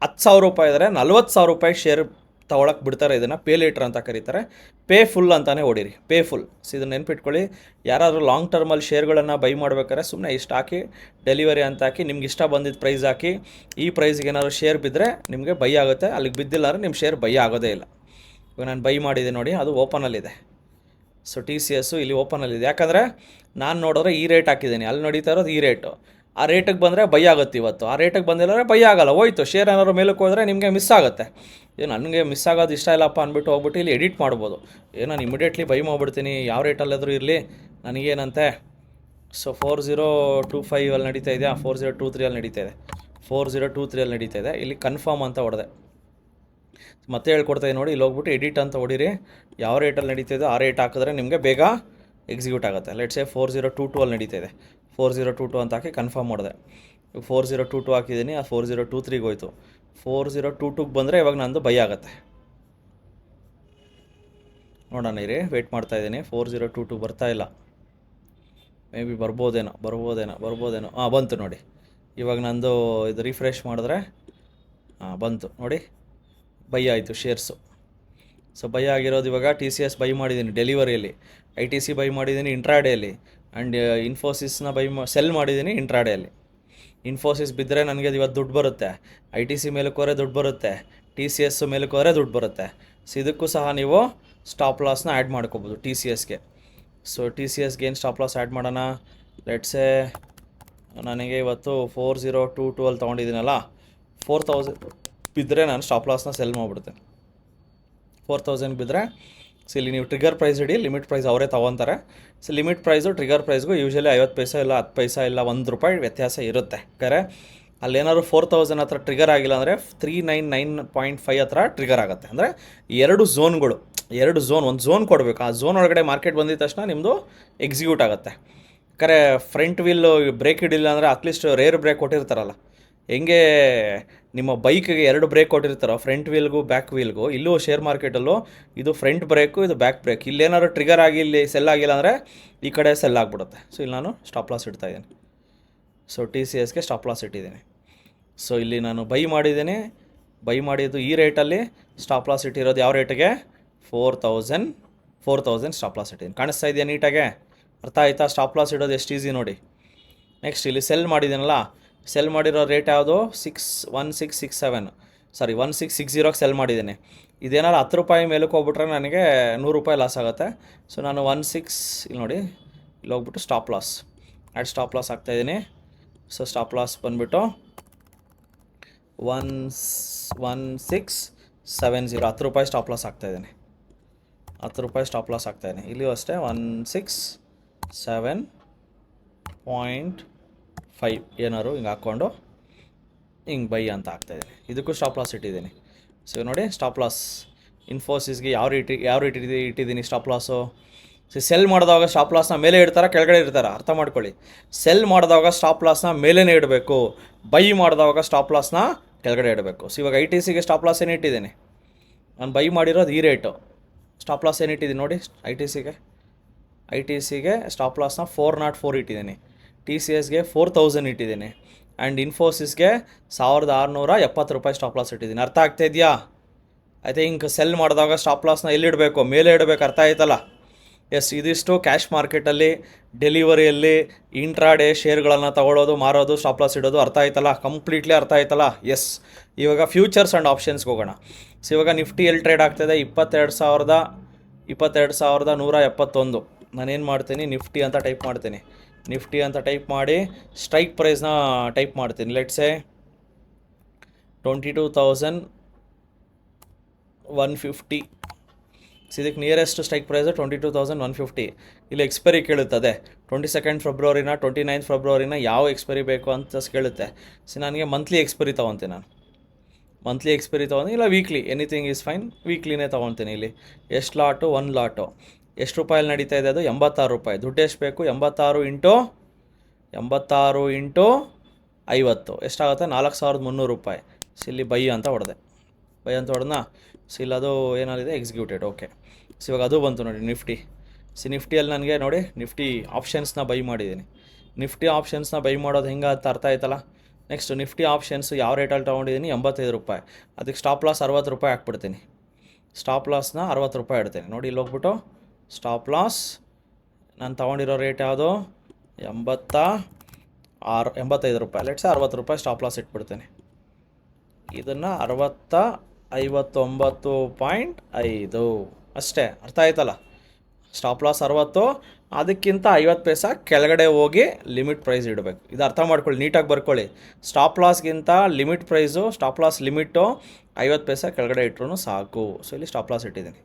10,000 ರೂಪಾಯಿ ಇದ್ದರೆ 40,000 ರೂಪಾಯಿ ಶೇರ್ ತೊಗೊಳಕ್ಕೆ ಬಿಡ್ತಾರೆ. ಇದನ್ನು ಪೇ ಲೇಟರ್ ಅಂತ ಕರೀತಾರೆ. ಪೇ ಫುಲ್ ಅಂತಲೇ ಹೊಡೀರಿ, ಪೇ ಫುಲ್. ಸೊ ಇದನ್ನು ನೆನ್ಪಿಟ್ಕೊಳ್ಳಿ. ಯಾರಾದರೂ ಲಾಂಗ್ ಟರ್ಮಲ್ಲಿ ಶೇರ್ಗಳನ್ನು ಬೈ ಮಾಡ್ಬೇಕಾದ್ರೆ ಸುಮ್ಮನೆ ಇಷ್ಟು ಹಾಕಿ ಡೆಲಿವರಿ ಅಂತ ಹಾಕಿ, ನಿಮ್ಗೆ ಇಷ್ಟ ಬಂದಿದ್ದು ಪ್ರೈಸ್ ಹಾಕಿ, ಈ ಪ್ರೈಸ್ಗೆ ಏನಾದರೂ ಶೇರ್ ಬಿದ್ದರೆ ನಿಮಗೆ ಬೈ ಆಗುತ್ತೆ, ಅಲ್ಲಿಗೆ ಬಿದ್ದಿಲ್ಲ ಅಂದರೆ ನಿಮ್ಮ ಶೇರ್ ಬೈ ಆಗೋದೇ ಇಲ್ಲ. ಇವಾಗ ನಾನು ಬೈ ಮಾಡಿದೆ ನೋಡಿ, ಅದು ಓಪನಲ್ಲಿದೆ. ಸೊ TCS ಇಲ್ಲಿ ಓಪನಲ್ಲಿದೆ. ಯಾಕಂದರೆ ನಾನು ನೋಡಿದ್ರೆ ಈ ರೇಟ್ ಹಾಕಿದ್ದೀನಿ, ಅಲ್ಲಿ ನಡೀತಾ ಇರೋದು ಈ ರೇಟು. ಆ ರೇಟಿಗೆ ಬಂದರೆ ಬೈ ಆಗುತ್ತೆ ಇವತ್ತು, ಆ ರೇಟಿಗೆ ಬಂದಿಲ್ಲ ಬೈ ಆಗೋಲ್ಲ, ಹೋಯ್ತು. ಶೇರ್ ಏನಾದ್ರು ಮೇಲಕ್ಕೆ ಹೋದರೆ ನಿಮಗೆ ಮಿಸ್ ಆಗುತ್ತೆ. ನನಗೆ ಮಿಸ್ ಆಗೋದು ಇಷ್ಟ ಇಲ್ಲಪ್ಪ ಅಂದ್ಬಿಟ್ಟು ಹೋಗ್ಬಿಟ್ಟು ಇಲ್ಲಿ ಎಡಿಟ್ ಮಾಡ್ಬೋದು. ನಾನು ಇಮಿಡಿಯೇಟ್ಲಿ ಬೈ ಮಾಡಿಬಿಡ್ತೀನಿ, ಯಾವ ರೇಟಲ್ಲಾದರೂ ಇರಲಿ ನನಗೇನಂತೆ. ಸೊ 4025 ಅಲ್ಲಿ ನಡೀತಾ ಇದೆಯಾ, 4023 ಅಲ್ಲಿ ನಡೀತಾ ಇದೆ, 4023 ಅಲ್ಲಿ ನಡೀತಾ ಇದೆ. ಇಲ್ಲಿ ಕನ್ಫರ್ಮ್ ಅಂತ ಹೊಡೆದೆ, ಮತ್ತೆ ಹೇಳ್ಕೊಡ್ತಾಯಿದೆ ನೋಡಿ. ಇಲ್ಲಿ ಹೋಗ್ಬಿಟ್ಟು ಎಡಿಟ್ ಅಂತ ಹೊಡೀರಿ. ಯಾವ ರೇಟಲ್ಲಿ ನಡೀತಿದೆ ಆ ರೇಟ್ ಹಾಕಿದ್ರೆ ನಿಮಗೆ ಬೇಗ ಎಕ್ಸಿಕ್ಯೂಟ್ ಆಗುತ್ತೆ. ಲೆಟ್ಸೇ 4022 ಅಲ್ಲಿ ನಡೀತಿದೆ, 4022 ಅಂತ ಹಾಕಿ ಕನ್ಫರ್ಮ್ ಮಾಡಿದೆ. 4022 ಹಾಕಿದ್ದೀನಿ, ಆ 4023ಗೆ ಹೋಯ್ತು. 4022ಗೆ ಬಂದರೆ ಇವಾಗ ನಂದು ಬೈ ಆಗುತ್ತೆ. ನೋಡೋಣ ಇರಿ, ವೆಯ್ಟ್ ಮಾಡ್ತಾಯಿದ್ದೀನಿ. 4022 ಬರ್ತಾ ಇಲ್ಲ, ಮೇ ಬಿ ಬರ್ಬೋದೇನೋ. ಬಂತು ನೋಡಿ. ಇವಾಗ ನಂದು ಇದು ರಿಫ್ರೆಶ್ ಮಾಡಿದ್ರೆ ಬಂತು ನೋಡಿ, ಬೈ ಆಯಿತು ಶೇರ್ಸು. ಸೊ ಬೈ ಆಗಿರೋದು ಇವಾಗ TCS ಬೈ ಮಾಡಿದ್ದೀನಿ ಡೆಲಿವರಿಯಲ್ಲಿ, ITC ಬೈ ಮಾಡಿದ್ದೀನಿ ಇಂಟ್ರಾಡೇಯಲ್ಲಿ, ಆ್ಯಂಡ್ ಇನ್ಫೋಸಿಸ್ನ ಸೆಲ್ ಮಾಡಿದ್ದೀನಿ ಇಂಟ್ರಾಡೇಯಲ್ಲಿ. ಇನ್ಫೋಸಿಸ್ ಬಿದ್ದರೆ ನನಗೆ ಇವತ್ತು ದುಡ್ಡು ಬರುತ್ತೆ, ITC ಮೇಲಕ್ಕೆ ಹೋದರೆ ದುಡ್ಡು ಬರುತ್ತೆ, TCS ಮೇಲಕ್ಕೆ ಹೋದರೆ ದುಡ್ಡು ಬರುತ್ತೆ. ಸೊ ಇದಕ್ಕೂ ಸಹ ನೀವು ಸ್ಟಾಪ್ ಲಾಸ್ನ ಆ್ಯಡ್ ಮಾಡ್ಕೋಬೋದು TCSಗೆ. ಸೊ TCSಗೆ ಏನು ಸ್ಟಾಪ್ ಲಾಸ್ ಆ್ಯಡ್ ಮಾಡೋಣ? ಲೆಟ್ಸೇ ನನಗೆ ಇವತ್ತು 4022 ಅಲ್ಲಿ ತೊಗೊಂಡಿದ್ದೀನಲ್ಲ, 4000 ಬಿದ್ದರೆ ನಾನು ಸ್ಟಾಪ್ ಲಾಸ್ನ ಸೆಲ್ ಮಾಡಿಬಿಡ್ತೇನೆ. 4000 ಬಿದ್ದರೆ ಸೊ ಇಲ್ಲಿ ನೀವು ಟ್ರಿಗರ್ ಪ್ರೈಸ್ ಇಡಿ, ಲಿಮಿಟ್ ಪ್ರೈಸ್ ಅವರೇ ತೊಗೊತಾರೆ. ಸೊ ಲಿಮಿಟ್ ಪ್ರೈಸು ಟ್ರಿಗರ್ ಪ್ರೈಸ್ಗೂ ಯೂಶಲಿ 50 ಪೈಸೆ ಇಲ್ಲ 10 ಪೈಸೆ ಇಲ್ಲ ₹1 ವ್ಯತ್ಯಾಸ ಇರುತ್ತೆ. ಯಾಕಂದರೆ ಅಲ್ಲೇನಾದ್ರು 4000 ಹತ್ರ ಟ್ರಿಗರ್ ಆಗಿಲ್ಲ ಅಂದರೆ 399.5 ಹತ್ರ ಟ್ರಿಗರ್ ಆಗುತ್ತೆ. ಅಂದರೆ 2 ಝೋನ್ಗಳು, 2 ಝೋನ್, ಒಂದು ಝೋನ್ ಕೊಡಬೇಕು. ಆ ಝೋನ್ ಒಳಗಡೆ ಮಾರ್ಕೆಟ್ ಬಂದಿದ ತಕ್ಷಣ ನಿಮ್ಮದು ಎಕ್ಸಿಕ್ಯೂಟ್ ಆಗುತ್ತೆ. ಯಾಕಂದರೆ ಫ್ರಂಟ್ ವೀಲ್ ಬ್ರೇಕ್ ಹಿಡಿಲ್ಲ ಅಂದರೆ ಅಟ್ಲೀಸ್ಟ್ ರೇರ್ ಬ್ರೇಕ್ ಕೊಟ್ಟಿರ್ತಾರಲ್ಲ, ಹೆಂಗೆ ನಿಮ್ಮ ಬೈಕಿಗೆ 2 ಬ್ರೇಕ್ ಕೊಟ್ಟಿರ್ತಾರೋ ಫ್ರಂಟ್ ವೀಲ್ಗೂ ಬ್ಯಾಕ್ ವೀಲ್ಗೂ, ಇಲ್ಲೂ ಶೇರ್ ಮಾರ್ಕೆಟಲ್ಲೂ ಇದು ಫ್ರಂಟ್ ಬ್ರೇಕು, ಇದು ಬ್ಯಾಕ್ ಬ್ರೇಕ್. ಇಲ್ಲೇನಾದ್ರು ಟ್ರಿಗರ್ ಆಗಿ ಇಲ್ಲಿ ಸೆಲ್ ಆಗಿಲ್ಲ ಅಂದರೆ ಈ ಕಡೆ ಸೆಲ್ ಆಗಿಬಿಡುತ್ತೆ. ಸೊ ಇಲ್ಲಿ ನಾನು ಸ್ಟಾಪ್ ಲಾಸ್ ಇಡ್ತಾಯಿದ್ದೀನಿ. ಸೊ TCSಗೆ ಸ್ಟಾಪ್ ಲಾಸ್ ಇಟ್ಟಿದ್ದೀನಿ. ಸೊ ಇಲ್ಲಿ ನಾನು ಬೈ ಮಾಡಿದ್ದೀನಿ, ಬೈ ಮಾಡಿದ್ದು ಈ ರೇಟಲ್ಲಿ. ಸ್ಟಾಪ್ ಲಾಸ್ ಇಟ್ಟಿರೋದು ಯಾವ ರೇಟಿಗೆ? 4000 ಸ್ಟಾಪ್ ಲಾಸ್ ಇಟ್ಟಿದ್ದೀನಿ. ಕಾಣಿಸ್ತಾ ಇದೆಯಾ ನೀಟಾಗೆ? ಅರ್ಥ ಆಯಿತಾ? ಸ್ಟಾಪ್ ಲಾಸ್ ಇಡೋದು ಎಷ್ಟು ಈಸಿ ನೋಡಿ. ನೆಕ್ಸ್ಟ್ ಇಲ್ಲಿ ಸೆಲ್ ಮಾಡಿದ್ದೀನಲ್ಲ, ಸೆಲ್ ಮಾಡಿರೋ ರೇಟ್ ಯಾವುದು? 1660ಗೆ ಸೆಲ್ ಮಾಡಿದ್ದೀನಿ. ಇದೇನಾದ್ರು ₹10 ಮೇಲಕ್ಕೆ ಹೋಗ್ಬಿಟ್ರೆ ನನಗೆ ₹100 ಲಾಸ್ ಆಗುತ್ತೆ. ಸೊ ನಾನು 16 ಇಲ್ಲಿ ನೋಡಿ, ಇಲ್ಲಿ ಹೋಗ್ಬಿಟ್ಟು ಸ್ಟಾಪ್ ಲಾಸ್ ಹಾಕ್ತಾಯಿದ್ದೀನಿ. ಸೊ ಸ್ಟಾಪ್ ಲಾಸ್ ಬಂದುಬಿಟ್ಟು 1670, ₹10 ಸ್ಟಾಪ್ ಲಾಸ್ ಹಾಕ್ತಾಯಿದ್ದೀನಿ. ₹10 ಸ್ಟಾಪ್ ಲಾಸ್ ಹಾಕ್ತಾಯಿದ್ದೀನಿ. ಇಲ್ಲಿಯೂ ಅಷ್ಟೇ 167.5 5 ಏನಾದ್ರು ಹಿಂಗೆ ಹಾಕ್ಕೊಂಡು ಹಿಂಗೆ ಬೈ ಅಂತ ಹಾಕ್ತಾಯಿದ್ದೀನಿ. ಇದಕ್ಕೂ ಸ್ಟಾಪ್ ಲಾಸ್ ಇಟ್ಟಿದ್ದೀನಿ. ಸೊ ನೋಡಿ ಸ್ಟಾಪ್ ಲಾಸ್ ಇನ್ಫೋಸಿಸ್ಗೆ ಯಾವ ರೇಟ್ ಇಟ್ಟಿದ್ದೀನಿ ಸ್ಟಾಪ್ ಲಾಸು. ಸೆಲ್ ಮಾಡಿದಾಗ ಸ್ಟಾಪ್ ಲಾಸ್ನ ಮೇಲೆ ಇಡ್ತಾರೆ, ಕೆಳಗಡೆ ಇಡ್ತಾರೆ, ಅರ್ಥ ಮಾಡ್ಕೊಳ್ಳಿ. ಸೆಲ್ ಮಾಡಿದಾಗ ಸ್ಟಾಪ್ ಲಾಸ್ನ ಮೇಲೇ ಇಡಬೇಕು, ಬೈ ಮಾಡಿದಾಗ ಸ್ಟಾಪ್ ಲಾಸ್ನ ಕೆಳಗಡೆ ಇಡಬೇಕು. ಸೊ ಇವಾಗ ITCಗೆ ಸ್ಟಾಪ್ ಲಾಸ್ ಏನು ಇಟ್ಟಿದ್ದೀನಿ, ನಾನು ಬೈ ಮಾಡಿರೋದು ಈ ರೇಟು. ಸ್ಟಾಪ್ ಲಾಸ್ ಏನು ಇಟ್ಟಿದ್ದೀನಿ ನೋಡಿ, ITCಗೆ ಸ್ಟಾಪ್ ಲಾಸ್ನ 404 ಇಟ್ಟಿದ್ದೀನಿ, TCSಗೆ 4000 ಇಟ್ಟಿದ್ದೀನಿ, ಆ್ಯಂಡ್ ಇನ್ಫೋಸಿಸ್ಗೆ 1670 ರೂಪಾಯಿ ಸ್ಟಾಪ್ ಲಾಸ್ ಇಟ್ಟಿದ್ದೀನಿ. ಅರ್ಥ ಆಗ್ತಾಯಿದೆಯಾ? ಐ ಥಿಂಕ್ ಸೆಲ್ ಮಾಡಿದಾಗ ಸ್ಟಾಪ್ ಲಾಸ್ನ ಎಲ್ಲಿಡಬೇಕು, ಮೇಲೆ ಇಡಬೇಕು. ಅರ್ಥ ಆಯ್ತಲ್ಲ? ಎಸ್, ಇದಿಷ್ಟು ಕ್ಯಾಶ್ ಮಾರ್ಕೆಟಲ್ಲಿ, ಡೆಲಿವರಿಯಲ್ಲಿ, ಇಂಟ್ರಾಡೇ ಶೇರ್ಗಳನ್ನು ತಗೊಳ್ಳೋದು, ಮಾರೋದು, ಸ್ಟಾಪ್ ಲಾಸ್ ಇಡೋದು. ಅರ್ಥ ಆಯ್ತಲ್ಲ? ಕಂಪ್ಲೀಟ್ಲಿ ಅರ್ಥ ಆಯ್ತಲ್ಲ? ಎಸ್. ಇವಾಗ ಫ್ಯೂಚರ್ಸ್ ಆ್ಯಂಡ್ ಆಪ್ಷನ್ಸ್ಗೆ ಹೋಗೋಣ. ಸೊ ಇವಾಗ ನಿಫ್ಟಿ ಎಲ್ಲಿ ಟ್ರೇಡ್ ಆಗ್ತಾಯಿದೆ, 22,171. ನಾನೇನು ಮಾಡ್ತೀನಿ, ನಿಫ್ಟಿ ಅಂತ ಟೈಪ್ ಮಾಡ್ತೀನಿ. ನಿಫ್ಟಿ ಅಂತ ಟೈಪ್ ಮಾಡಿ ಸ್ಟ್ರೈಕ್ ಪ್ರೈಸ್ನ ಟೈಪ್ ಮಾಡ್ತೀನಿ. ಲೆಟ್ಸೆ 22,150. ಇದಕ್ಕೆ ನಿಯರೆಸ್ಟ್ ಸ್ಟ್ರೈಕ್ ಪ್ರೈಸು 22,150. ಇಲ್ಲಿ ಎಕ್ಸ್ಪೈರಿ ಕೇಳುತ್ತದೆ, 22 ಫೆಬ್ರವರಿನ 29 ಫೆಬ್ರವರಿನ ಯಾವ ಎಕ್ಸ್ಪೈರಿ ಬೇಕು ಅಂತ ಕೇಳುತ್ತೆ. ಸೊ ನನಗೆ ಮಂತ್ಲಿ ಎಕ್ಸ್ಪೈರಿ ತೊಗೊತೀನಿ. ನಾನು ಮಂತ್ಲಿ ಎಕ್ಸ್ಪೈರಿ ತೊಗೊಂಡು, ಇಲ್ಲ ವೀಕ್ಲಿ, ಎನಿಥಿಂಗ್ ಈಸ್ ಫೈನ್, ವೀಕ್ಲಿನೇ ತೊಗೊತೀನಿ. ಇಲ್ಲಿ ಎಷ್ಟು ಲಾಟು, 1 ಲಾಟು ಎಷ್ಟು ರೂಪಾಯಲ್ಲಿ ನಡೀತಾ ಇದೆ, ಅದು 86 ರೂಪಾಯಿ. ದುಡ್ಡು ಎಷ್ಟು ಬೇಕು, 86 ಇಂಟು 50 ಎಷ್ಟಾಗುತ್ತೆ, 4,300 ರೂಪಾಯಿ. ಸೊ ಇಲ್ಲಿ ಬೈ ಅಂತ ಹೊಡೆದ್ನಾ. ಸೊ ಇಲ್ಲಿ ಅದು ಏನಾಗಿದೆ, ಎಕ್ಸಿಕ್ಯೂಟೆಡ್. ಓಕೆ. ಸೊ ಇವಾಗ ಅದು ಬಂತು ನೋಡಿ ನಿಫ್ಟಿ. ನಿಫ್ಟಿಯಲ್ಲಿ ನನಗೆ ನೋಡಿ ನಿಫ್ಟಿ ಆಪ್ಷನ್ಸ್ನ ಬೈ ಮಾಡಿದ್ದೀನಿ. ನಿಫ್ಟಿ ಆಪ್ಷನ್ಸ್ನ ಬೈ ಮಾಡೋದು ಹೆಂಗೆ ಅಂತ ಅರ್ಥ ಆಯ್ತಲ್ಲ? ನೆಕ್ಸ್ಟ್ ನಿಫ್ಟಿ ಆಪ್ಷನ್ಸು ಯಾವ ರೇಟಲ್ಲಿ ತೊಗೊಂಡಿದ್ದೀನಿ, 85 ರೂಪಾಯಿ. ಅದಕ್ಕೆ ಸ್ಟಾಪ್ ಲಾಸ್ 60 ರೂಪಾಯಿ ಹಾಕ್ಬಿಡ್ತೀನಿ. ಸ್ಟಾಪ್ ಲಾಸ್ನ 60 ರೂಪಾಯಿ ಇಡ್ತೀನಿ. ನೋಡಿ ಇಲ್ಲಿ ಹೋಗ್ಬಿಟ್ಟು ಸ್ಟಾಪ್ ಲಾಸ್ ನಾನು ತೊಗೊಂಡಿರೋ ರೇಟ್ ಯಾವುದು, 85 ರೂಪಾಯಿ. ಲೆಟ್ಸ್ 60 ರೂಪಾಯಿ ಸ್ಟಾಪ್ ಲಾಸ್ ಇಟ್ಬಿಡ್ತೀನಿ. ಇದನ್ನು 59.5 ಅಷ್ಟೇ. ಅರ್ಥ ಆಯ್ತಲ್ಲ? ಸ್ಟಾಪ್ ಲಾಸ್ 60, ಅದಕ್ಕಿಂತ 50 ಪೈಸಾ ಕೆಳಗಡೆ ಹೋಗಿ ಲಿಮಿಟ್ ಪ್ರೈಸ್ ಇಡಬೇಕು. ಇದು ಅರ್ಥ ಮಾಡ್ಕೊಳ್ಳಿ, ನೀಟಾಗಿ ಬರ್ಕೊಳ್ಳಿ. ಸ್ಟಾಪ್ ಲಾಸ್ಗಿಂತ limit price, stop loss limit 50 ಪೈಸಾ ಕೆಳಗಡೆ ಇಟ್ಟರು ಸಾಕು. ಸೊ ಇಲ್ಲಿ ಸ್ಟಾಪ್ ಲಾಸ್ ಇಟ್ಟಿದ್ದೀನಿ.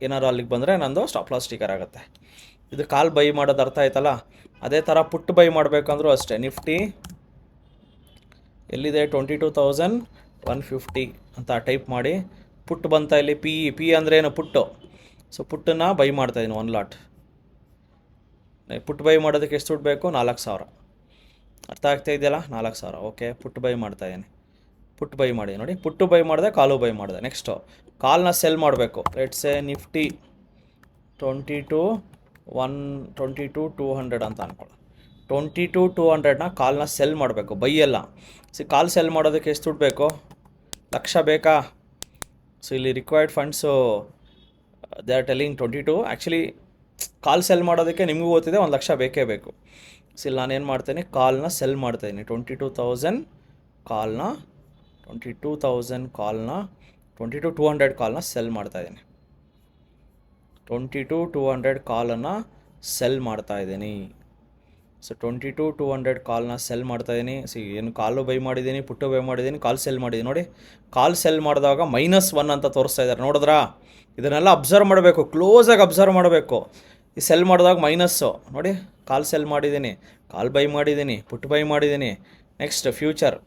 ಏನಾದ್ರು ಅಲ್ಲಿಗೆ ಬಂದರೆ ನಂದು ಸ್ಟಾಪ್ ಲಾಸ್ ಸ್ಟಿಕರ್ ಆಗುತ್ತೆ. ಇದು ಕಾಲ್ ಬೈ ಮಾಡೋದು ಅರ್ಥ ಆಯ್ತಲ್ಲ? ಅದೇ ಥರ ಪುಟ್ಟು ಬೈ ಮಾಡಬೇಕಂದ್ರೂ ಅಷ್ಟೇ. ನಿಫ್ಟಿ ಎಲ್ಲಿದೆ, 22,150 ಅಂತ ಟೈಪ್ ಮಾಡಿ ಪುಟ್ಟು ಬಂತ. ಇಲ್ಲಿ ಪಿ ಅಂದರೆ ಏನು, ಪುಟ್ಟು. ಸೊ ಪುಟ್ಟನ್ನು ಬೈ ಮಾಡ್ತಾಯಿದ್ದೀನಿ 1 ಲಾಟ್. ಪುಟ್ಟು ಬೈ ಮಾಡೋದಕ್ಕೆ ಎಷ್ಟು ದುಡ್ಡು ಬೇಕು, 4,000. ಅರ್ಥ ಆಗ್ತಾ ಇದೆಯಲ್ಲ? 4,000. ಓಕೆ, ಪುಟ್ಟು ಬೈ ಮಾಡ್ತಾಯಿದ್ದೀನಿ. ಪುಟ್ಟು ಬೈ ಮಾಡಿ ನೋಡಿ, ಪುಟ್ಟು ಬೈ ಮಾಡಿದೆ, ಕಾಲು ಬೈ ಮಾಡಿದೆ. ನೆಕ್ಸ್ಟು ಕಾಲ್ನ ಸೆಲ್ ಮಾಡಬೇಕು. ಲೆಟ್ಸೆ ನಿಫ್ಟಿ 22,200 ಅಂತ ಅಂದ್ಕೊಳ್ಳಿ. 22,200ನ ಕಾಲ್ನ ಸೆಲ್ ಮಾಡಬೇಕು, ಬೈ ಎಲ್ಲ. ಕಾಲ್ ಸೆಲ್ ಮಾಡೋದಕ್ಕೆ ಎಷ್ಟು ದುಡ್ಡು ಬೇಕು, 1,00,000 ಬೇಕಾ? ಸೊ ಇಲ್ಲಿ required funds they are telling 22. Actually call cell ಮಾಡೋದಕ್ಕೆ ನಿಮಗೂ ಗೊತ್ತಿದೆ, 1,00,000 ಬೇಕೇ ಬೇಕು. ಸೊ ಇಲ್ಲಿ ನಾನೇನು ಮಾಡ್ತೀನಿ, ಕಾಲ್ನ ಸೆಲ್ ಮಾಡ್ತಾಯಿದ್ದೀನಿ. 22,000 ಕಾಲ್ನ 22,200 ಕಾಲ್ನ ಸೆಲ್ ಮಾಡ್ತಾಯಿದ್ದೀನಿ. 22,200 ಕಾಲನ್ನು ಸೆಲ್ ಮಾಡ್ತಾಯಿದ್ದೀನಿ. ಸೊ 22,200 ಕಾಲ್ನ ಸೆಲ್ ಮಾಡ್ತಾಯಿದ್ದೀನಿ. ಏನು ಕಾಲು ಬೈ ಮಾಡಿದ್ದೀನಿ, ಪುಟ್ಟು ಬೈ ಮಾಡಿದ್ದೀನಿ, ಕಾಲ್ ಸೆಲ್ ಮಾಡಿದ್ದೀನಿ. ನೋಡಿ ಕಾಲ್ ಸೆಲ್ ಮಾಡಿದಾಗ -1 ಅಂತ ತೋರಿಸ್ತಾ ಇದ್ದಾರೆ, ನೋಡಿದ್ರಾ? ಇದನ್ನೆಲ್ಲ ಅಬ್ಸರ್ವ್ ಮಾಡಬೇಕು, ಕ್ಲೋಸಾಗಿ ಅಬ್ಸರ್ವ್ ಮಾಡಬೇಕು. ಈ ಸೆಲ್ ಮಾಡಿದಾಗ ಮೈನಸ್ಸು ನೋಡಿ, ಕಾಲ್ ಸೆಲ್ ಮಾಡಿದ್ದೀನಿ, ಕಾಲ್ ಬೈ ಮಾಡಿದ್ದೀನಿ, ಪುಟ್ಟು ಬೈ ಮಾಡಿದ್ದೀನಿ. ನೆಕ್ಸ್ಟ್ ಫ್ಯೂಚರ್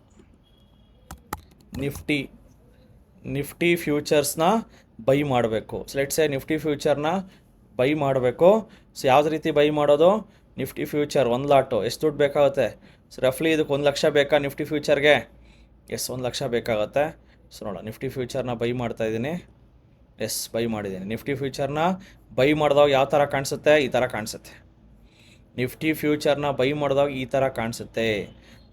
ನಿಫ್ಟಿ ಫ್ಯೂಚರ್ಸ್ನ ಬೈ ಮಾಡಬೇಕು. ಲೆಟ್ಸೆ ನಿಫ್ಟಿ ಫ್ಯೂಚರ್ನ ಬೈ ಮಾಡಬೇಕು. ಸೊ ಯಾವ್ದು ರೀತಿ ಬೈ ಮಾಡೋದು, ನಿಫ್ಟಿ ಫ್ಯೂಚರ್ 1 ಲಾಟು ಎಷ್ಟು ದುಡ್ಡು ಬೇಕಾಗುತ್ತೆ? ಸೊ ರಫ್ಲಿ ಇದಕ್ಕೆ 1,00,000 ಬೇಕಾ ನಿಫ್ಟಿ ಫ್ಯೂಚರ್ಗೆ? ಎಸ್, 1,00,000 ಬೇಕಾಗುತ್ತೆ. ಸೊ ನೋಡೋಣ, ನಿಫ್ಟಿ ಫ್ಯೂಚರ್ನ ಬೈ ಮಾಡ್ತಾಯಿದ್ದೀನಿ. ಎಸ್, ಬೈ ಮಾಡಿದ್ದೀನಿ. ನಿಫ್ಟಿ ಫ್ಯೂಚರ್ನ ಬೈ ಮಾಡಿದಾಗ ಯಾವ ಥರ ಕಾಣಿಸುತ್ತೆ, ಈ ಥರ ಕಾಣಿಸುತ್ತೆ. ನಿಫ್ಟಿ ಫ್ಯೂಚರ್ನ ಬೈ ಮಾಡಿದಾಗ ಈ ಥರ ಕಾಣಿಸುತ್ತೆ.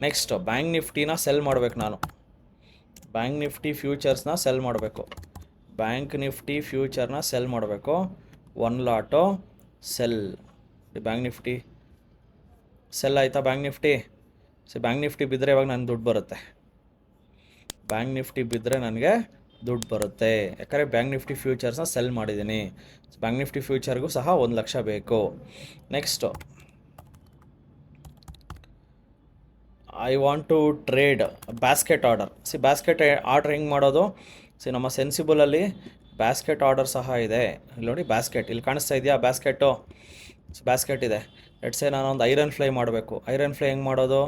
ನೆಕ್ಸ್ಟ್ ಬ್ಯಾಂಕ್ ನಿಫ್ಟಿನ ಸೆಲ್ ಮಾಡಬೇಕು. ನಾನು ಬ್ಯಾಂಕ್ ನಿಫ್ಟಿ ಫ್ಯೂಚರ್ಸ್ನ ಸೆಲ್ ಮಾಡಬೇಕು. ಬ್ಯಾಂಕ್ ನಿಫ್ಟಿ ಫ್ಯೂಚರ್ನ ಸೆಲ್ ಮಾಡಬೇಕು. 1 lot sell. Bank Nifty sell ಆಯಿತಾ? Bank Nifty. So bank Nifty ಬಿದ್ದರೆ ಇವಾಗ ನನಗೆ ದುಡ್ಡು ಬರುತ್ತೆ. ಬ್ಯಾಂಕ್ ನಿಫ್ಟಿ ಬಿದ್ದರೆ ನನಗೆ ದುಡ್ಡು ಬರುತ್ತೆ, ಯಾಕಂದರೆ ಬ್ಯಾಂಕ್ ನಿಫ್ಟಿ ಫ್ಯೂಚರ್ಸ್ನ ಸೆಲ್ ಮಾಡಿದ್ದೀನಿ. ಬ್ಯಾಂಕ್ ನಿಫ್ಟಿ ಫ್ಯೂಚರ್ಗೂ ಸಹ 1,00,000 ಬೇಕು. Next I want to trade basket order. Basket order ಹೆಂಗೆ ಮಾಡೋದು? ನಮ್ಮ ಸೆನ್ಸಿಬಲಲ್ಲಿ ಬ್ಯಾಸ್ಕೆಟ್ ಆರ್ಡರ್ ಸಹ ಇದೆ. ಇಲ್ಲಿ ನೋಡಿ ಬ್ಯಾಸ್ಕೆಟ್, ಇಲ್ಲಿ ಕಾಣಿಸ್ತಾ ಇದೆಯಾ ಬ್ಯಾಸ್ಕೆಟು? ಬ್ಯಾಸ್ಕೆಟ್ ಇದೆ. ಲೆಟ್ಸೆ ನಾನೊಂದು ಐರನ್ ಫ್ಲೈ ಮಾಡಬೇಕು. ಐರನ್ ಫ್ಲೈ ಹೆಂಗೆ ಮಾಡೋದು?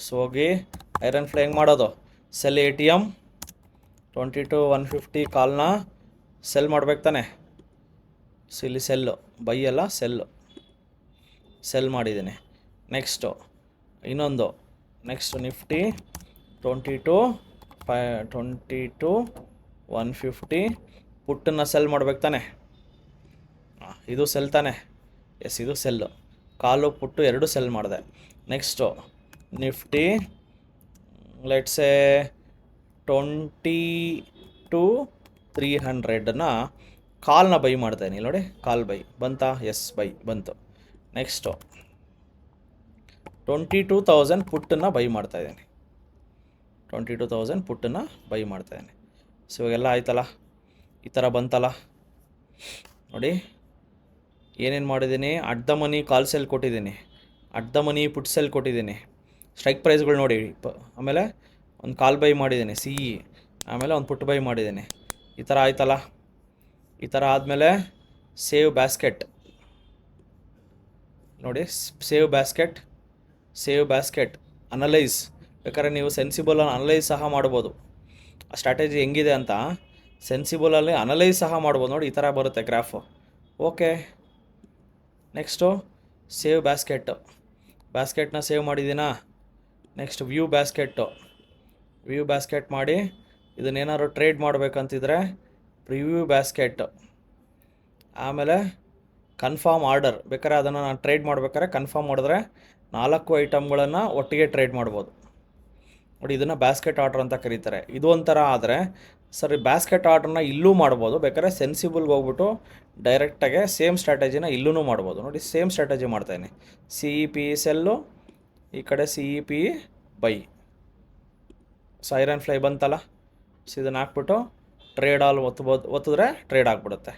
ಸೊ ಹೋಗಿ ಐರನ್ ಫ್ಲೈ ಹೆಂಗೆ ಮಾಡೋದು? ಸೆಲ್ ATM 22 150 ಕಾಲ್ನ ಸೆಲ್ ಮಾಡ್ಬೇಕು ತಾನೆ. ಸೊ ಇಲ್ಲಿ ಸೆಲ್ಲು ಬೈ ಅಲ್ಲ, ಸೆಲ್ ಮಾಡಿದ್ದೀನಿ. ನೆಕ್ಸ್ಟು ಇನ್ನೊಂದು, ನೆಕ್ಸ್ಟು ನಿಫ್ಟಿ 22 150 ಪುಟ್ಟನ್ನು ಸೆಲ್ ಮಾಡ್ಬೇಕು ತಾನೆ. ಇದು ಸೆಲ್ ತಾನೆ. ಎಸ್, ಇದು ಸೆಲ್ಲು. ಕಾಲು ಪುಟ್ಟು ಎರಡು ಸೆಲ್ ಮಾಡಿದೆ. ನೆಕ್ಸ್ಟು ನಿಫ್ಟಿ ಲೆಟ್ಸೆ 22 300ನ ಕಾಲ್ನ ಬೈ ಮಾಡ್ತಾಯಿನಿ. ನೋಡಿ, ಕಾಲ್ ಬೈ ಬಂತಾ? ಎಸ್, ಬೈ ಬಂತು. ನೆಕ್ಸ್ಟು 22,000 ಪುಟ್ಟನ್ನು ಬೈ ಮಾಡ್ತಾಯಿದ್ದೀನಿ. 22,000 ಪುಟ್ಟನ್ನು ಬೈ ಮಾಡ್ತಾಯಿದ್ದೀನಿ. ಸೊ ಇವಾಗೆಲ್ಲ ಆಯ್ತಲ್ಲ, ಈ ಥರ ಬಂತಲ್ಲ ನೋಡಿ. ಏನೇನು ಮಾಡಿದ್ದೀನಿ? At the money call sell ಕೊಟ್ಟಿದ್ದೀನಿ, at the money put sell ಕೊಟ್ಟಿದ್ದೀನಿ, ಸ್ಟ್ರೈಕ್ ಪ್ರೈಸ್ಗಳು ನೋಡಿ. ಆಮೇಲೆ ಒಂದು ಕಾಲ್ ಬೈ ಮಾಡಿದ್ದೀನಿ CE, ಆಮೇಲೆ ಒಂದು ಪುಟ್ ಬೈ ಮಾಡಿದ್ದೀನಿ. ಈ ಥರ ಆಯ್ತಲ್ಲ. ಈ ಥರ ಆದಮೇಲೆ ಸೇವ್ ಬ್ಯಾಸ್ಕೆಟ್ ನೋಡಿ, ಸೇವ್ ಬ್ಯಾಸ್ಕೆಟ್ ಅನಲೈಸ್. ಬೇಕಾದ್ರೆ ನೀವು ಸೆನ್ಸಿಬಲನ್ನು ಅನಲೈಸ್ ಸಹ ಮಾಡ್ಬೋದು. ಆ ಸ್ಟ್ರಾಟಜಿ ಹೆಂಗಿದೆ ಅಂತ ಸೆನ್ಸಿಬಲಲ್ಲಿ ಅನಲೈಸ್ ಸಹ ಮಾಡ್ಬೋದು. ನೋಡಿ, ಈ ಥರ ಬರುತ್ತೆ ಗ್ರಾಫು. ಓಕೆ, ನೆಕ್ಸ್ಟು ಸೇವ್ ಬ್ಯಾಸ್ಕೆಟ್ನ ಸೇವ್ ಮಾಡಿದ್ದೀನಾ. ನೆಕ್ಸ್ಟ್ ವ್ಯೂ ಬ್ಯಾಸ್ಕೆಟ್ ಮಾಡಿ ಇದನ್ನೇನಾದ್ರು ಟ್ರೇಡ್ ಮಾಡಬೇಕಂತಿದ್ರೆ ಪ್ರಿವ್ಯೂ ಬ್ಯಾಸ್ಕೆಟ್, ಆಮೇಲೆ ಕನ್ಫರ್ಮ್ ಆರ್ಡರ್. ಬೇಕಾದ್ರೆ ಅದನ್ನು ನಾನು ಟ್ರೇಡ್ ಮಾಡ್ಬೇಕಾದ್ರೆ ಕನ್ಫರ್ಮ್ ಮಾಡಿದ್ರೆ 4 ಐಟಮ್ಗಳನ್ನು ಒಟ್ಟಿಗೆ ಟ್ರೇಡ್ ಮಾಡ್ಬೋದು. ನೋಡಿ, ಇದನ್ನು ಬ್ಯಾಸ್ಕೆಟ್ ಆರ್ಡರ್ ಅಂತ ಕರೀತಾರೆ. ಇದು ಒಂಥರ. ಆದರೆ ಸರಿ, ಬ್ಯಾಸ್ಕೆಟ್ ಆರ್ಡ್ರನ್ನ ಇಲ್ಲೂ ಮಾಡ್ಬೋದು. ಬೇಕಾದ್ರೆ ಸೆನ್ಸಿಬಲ್ಗೆ ಹೋಗ್ಬಿಟ್ಟು ಡೈರೆಕ್ಟಾಗೆ ಸೇಮ್ ಸ್ಟ್ರಾಟಜಿನ ಇಲ್ಲೂ ಮಾಡ್ಬೋದು. ನೋಡಿ, ಸೇಮ್ ಸ್ಟ್ರಾಟಜಿ ಮಾಡ್ತಾಯಿನಿ. CEP ಸೆಲ್ಲು, ಈ ಕಡೆ CEP by. So iron fly ಬಂತಲ್ಲ. ಸೊ ಇದನ್ನು ಹಾಕ್ಬಿಟ್ಟು ಟ್ರೇಡ್ ಆಲ್ ಒತ್ತಿದ್ರೆ ಟ್ರೇಡ್ ಆಗಿಬಿಡುತ್ತೆ.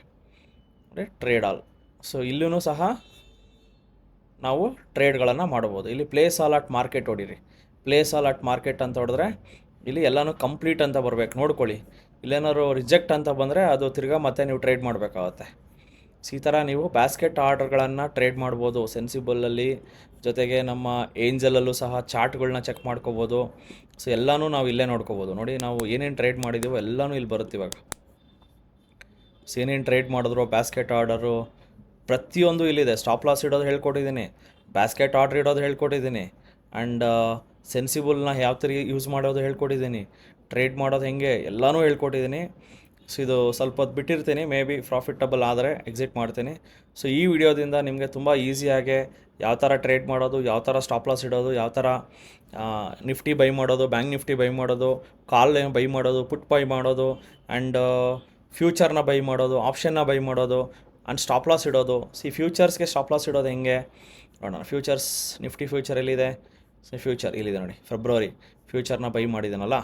ನೋಡಿ, ಟ್ರೇಡ್ ಆಲ್. ಸೊ ಇಲ್ಲೂ ಸಹ ನಾವು ಟ್ರೇಡ್ಗಳನ್ನು ಮಾಡ್ಬೋದು. ಇಲ್ಲಿ ಪ್ಲೇಸ್ ಆಲ್ ಅಟ್ ಮಾರ್ಕೆಟ್ ಹೊಡೀರಿ. ಪ್ಲೇಸ್ ಆಲ್ ಅಟ್ ಮಾರ್ಕೆಟ್ ಅಂತ ಹೊಡೆದ್ರೆ ಇಲ್ಲಿ ಎಲ್ಲನೂ ಕಂಪ್ಲೀಟ್ ಅಂತ ಬರಬೇಕು. ನೋಡ್ಕೊಳ್ಳಿ, ಇಲ್ಲೇನಾದ್ರು ರಿಜೆಕ್ಟ್ ಅಂತ ಬಂದರೆ ಅದು ತಿರ್ಗಾ ಮತ್ತೆ ನೀವು ಟ್ರೇಡ್ ಮಾಡಬೇಕಾಗತ್ತೆ. ಸೊ ಈ ಥರ ನೀವು ಬ್ಯಾಸ್ಕೆಟ್ ಆರ್ಡರ್ಗಳನ್ನು ಟ್ರೇಡ್ ಮಾಡ್ಬೋದು ಸೆನ್ಸಿಬಲಲ್ಲಿ. ಜೊತೆಗೆ ನಮ್ಮ ಏಂಜಲಲ್ಲೂ ಸಹ ಚಾರ್ಟ್ಗಳನ್ನ ಚೆಕ್ ಮಾಡ್ಕೋಬೋದು. ಸೊ ಎಲ್ಲನೂ ನಾವು ಇಲ್ಲೇ ನೋಡ್ಕೋಬೋದು. ನೋಡಿ, ನಾವು ಏನೇನು ಟ್ರೇಡ್ ಮಾಡಿದ್ದೀವೋ ಎಲ್ಲನೂ ಇಲ್ಲಿ ಬರುತ್ತೆ ಇವಾಗ. ಸೊ ಏನೇನು ಟ್ರೇಡ್ ಮಾಡಿದ್ರು ಬ್ಯಾಸ್ಕೆಟ್ ಆರ್ಡರು ಪ್ರತಿಯೊಂದು ಇಲ್ಲಿದೆ. ಸ್ಟಾಪ್ ಲಾಸ್ ಇಡೋದು ಹೇಳ್ಕೊಟ್ಟಿದ್ದೀನಿ, ಬ್ಯಾಸ್ಕೆಟ್ ಆರ್ಡರ್ ಇಡೋದು ಹೇಳ್ಕೊಟ್ಟಿದ್ದೀನಿ, ಆ್ಯಂಡ್ ಸೆನ್ಸಿಬಲ್ನ ಯಾವ ಥರ ಯೂಸ್ ಮಾಡೋದು ಹೇಳ್ಕೊಟ್ಟಿದ್ದೀನಿ, ಟ್ರೇಡ್ ಮಾಡೋದು ಹೆಂಗೆ ಎಲ್ಲನೂ ಹೇಳ್ಕೊಟ್ಟಿದ್ದೀನಿ. ಸೊ ಇದು ಸ್ವಲ್ಪ ಹೊತ್ತು ಬಿಟ್ಟಿರ್ತೀನಿ, ಮೇ ಬಿ ಪ್ರಾಫಿಟಬಲ್ ಆದರೆ ಎಕ್ಸಿಟ್ ಮಾಡ್ತೀನಿ. ಸೊ ಈ ವಿಡಿಯೋದಿಂದ ನಿಮಗೆ ತುಂಬ ಈಸಿಯಾಗೆ ಯಾವ ಥರ ಟ್ರೇಡ್ ಮಾಡೋದು, ಯಾವ ಥರ ಸ್ಟಾಪ್ ಲಾಸ್ ಇಡೋದು, ಯಾವ ಥರ ನಿಫ್ಟಿ ಬೈ ಮಾಡೋದು, ಬ್ಯಾಂಕ್ ನಿಫ್ಟಿ ಬೈ ಮಾಡೋದು, ಕಾಲ್ ಬೈ ಮಾಡೋದು, ಪುಟ್ ಬೈ ಮಾಡೋದು, ಆ್ಯಂಡ್ ಫ್ಯೂಚರ್ನ ಬೈ ಮಾಡೋದು, ಆಪ್ಷನ್ನ ಬೈ ಮಾಡೋದು, ಆ್ಯಂಡ್ ಸ್ಟಾಪ್ ಲಾಸ್ ಇಡೋದು. ಫ್ಯೂಚರ್ಸ್ಗೆ ಸ್ಟಾಪ್ ಲಾಸ್ ಇಡೋದು ಹೆಂಗೆ ನೋಡೋಣ. ಫ್ಯೂಚರ್ಸ್ ನಿಫ್ಟಿ ಫ್ಯೂಚರ್ ಎಲ್ಲಿದೆ? ಸೊ ಫ್ಯೂಚರ್ ಇಲ್ಲಿದೆ ನೋಡಿ. ಫೆಬ್ರವರಿ ಫ್ಯೂಚರ್ನ ಬೈ ಮಾಡಿದ್ದೀನಲ್ಲ,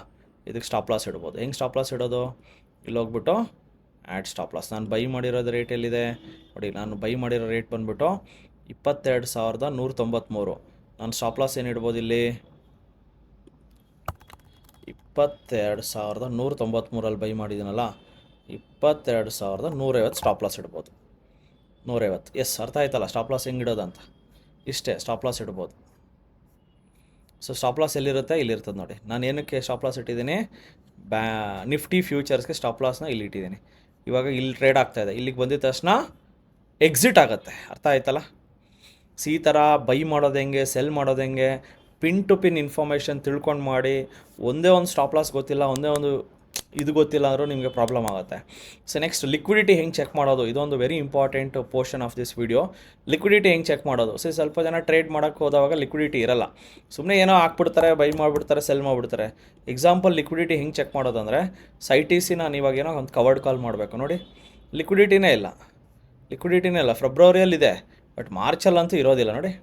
ಇದಕ್ಕೆ ಸ್ಟಾಪ್ ಲಾಸ್ ಇಡ್ಬೋದು. ಹೆಂಗೆ ಸ್ಟಾಪ್ ಲಾಸ್ ಇಡೋದು? ಇಲ್ಲಿ ಹೋಗ್ಬಿಟ್ಟು ಆ್ಯಡ್ ಸ್ಟಾಪ್ ಲಾಸ್. ನಾನು ಬೈ ಮಾಡಿರೋದು ರೇಟ್ ಎಲ್ಲಿದೆ ನೋಡಿ. ನಾನು ಬೈ ಮಾಡಿರೋ ರೇಟ್ ಬಂದುಬಿಟ್ಟು 22,193. ನಾನು ಸ್ಟಾಪ್ ಲಾಸ್ ಏನು ಇಡ್ಬೋದು ಇಲ್ಲಿ? 22,193 ಬೈ ಮಾಡಿದ್ದೀನಲ್ಲ, 22,150 ಸ್ಟಾಪ್ ಲಾಸ್ ಇಡ್ಬೋದು. 150. ಎಸ್, ಅರ್ಥ ಆಯ್ತಲ್ಲ ಸ್ಟಾಪ್ ಲಾಸ್ ಹೆಂಗೆ ಇಡೋದು ಅಂತ. ಇಷ್ಟೇ ಸ್ಟಾಪ್ ಲಾಸ್ ಇಡ್ಬೋದು. ಸೊ ಸ್ಟಾಪ್ ಲಾಸ್ ಎಲ್ಲಿರುತ್ತೆ? ಇಲ್ಲಿರ್ತದೆ ನೋಡಿ. ನಾನು ಏನಕ್ಕೆ ಸ್ಟಾಪ್ ಲಾಸ್ ಇಟ್ಟಿದ್ದೀನಿ? ನಿಫ್ಟಿ ಫ್ಯೂಚರ್ಸ್ಗೆ ಸ್ಟಾಪ್ ಲಾಸ್ನ ಇಲ್ಲಿ ಇಟ್ಟಿದ್ದೀನಿ. ಇವಾಗ ಇಲ್ಲಿ ಟ್ರೇಡ್ ಆಗ್ತಾಯಿದೆ, ಇಲ್ಲಿಗೆ ಬಂದಿದ್ದ ತಕ್ಷಣ ಎಕ್ಸಿಟ್ ಆಗುತ್ತೆ. ಅರ್ಥ ಆಯ್ತಲ್ಲ? ಸೊ ಈ ಥರ ಬೈ ಮಾಡೋದು ಹೆಂಗೆ, ಸೆಲ್ ಮಾಡೋದು ಹೆಂಗೆ, ಪಿನ್ ಟು ಪಿನ್ ಇನ್ಫಾರ್ಮೇಷನ್ ತಿಳ್ಕೊಂಡು ಮಾಡಿ. ಒಂದೇ ಒಂದು ಸ್ಟಾಪ್ ಲಾಸ್ ಗೊತ್ತಿಲ್ಲ, ಒಂದೇ ಒಂದು ಇದು ಗೊತ್ತಿಲ್ಲ ಅಂದರೂ ನಿಮಗೆ ಪ್ರಾಬ್ಲಮ್ ಆಗುತ್ತೆ. ಸೊ ನೆಕ್ಸ್ಟ್ ಲಿಕ್ವಿಡಿಟಿ ಹೆಂಗೆ ಚೆಕ್ ಮಾಡೋದು, ಇದೊಂದು very important portion of this video. Liquidity ಹೆಂಗೆ ಚೆಕ್ ಮಾಡೋದು? ಸೊ ಸ್ವಲ್ಪ ಜನ ಟ್ರೇಡ್ ಮಾಡೋಕ್ಕೆ ಹೋದಾಗ ಲಿಕ್ವಿಡಿಟಿ ಇರಲ್ಲ, ಸುಮ್ಮನೆ ಏನೋ ಹಾಕ್ಬಿಡ್ತಾರೆ, ಬೈ ಮಾಡಿಬಿಡ್ತಾರೆ, ಸೆಲ್ ಮಾಡಿಬಿಡ್ತಾರೆ. ಎಕ್ಸಾಂಪಲ್ ಲಿಕ್ವಿಡಿಟಿ ಹೆಂಗೆ ಚೆಕ್ ಮಾಡೋದು ಅಂದರೆ, ITC ನಾನು ಇವಾಗೇನೋ ಒಂದು ಕವರ್ಡ್ ಕಾಲ್ ಮಾಡಬೇಕು ನೋಡಿ, ಲಿಕ್ವಿಡಿಟಿನೇ ಇಲ್ಲ. ಫೆಬ್ರವರಿಯಲ್ಲಿದೆ, ಬಟ್ ಮಾರ್ಚಲ್ಲಂತೂ ಇರೋದಿಲ್ಲ ನೋಡಿ.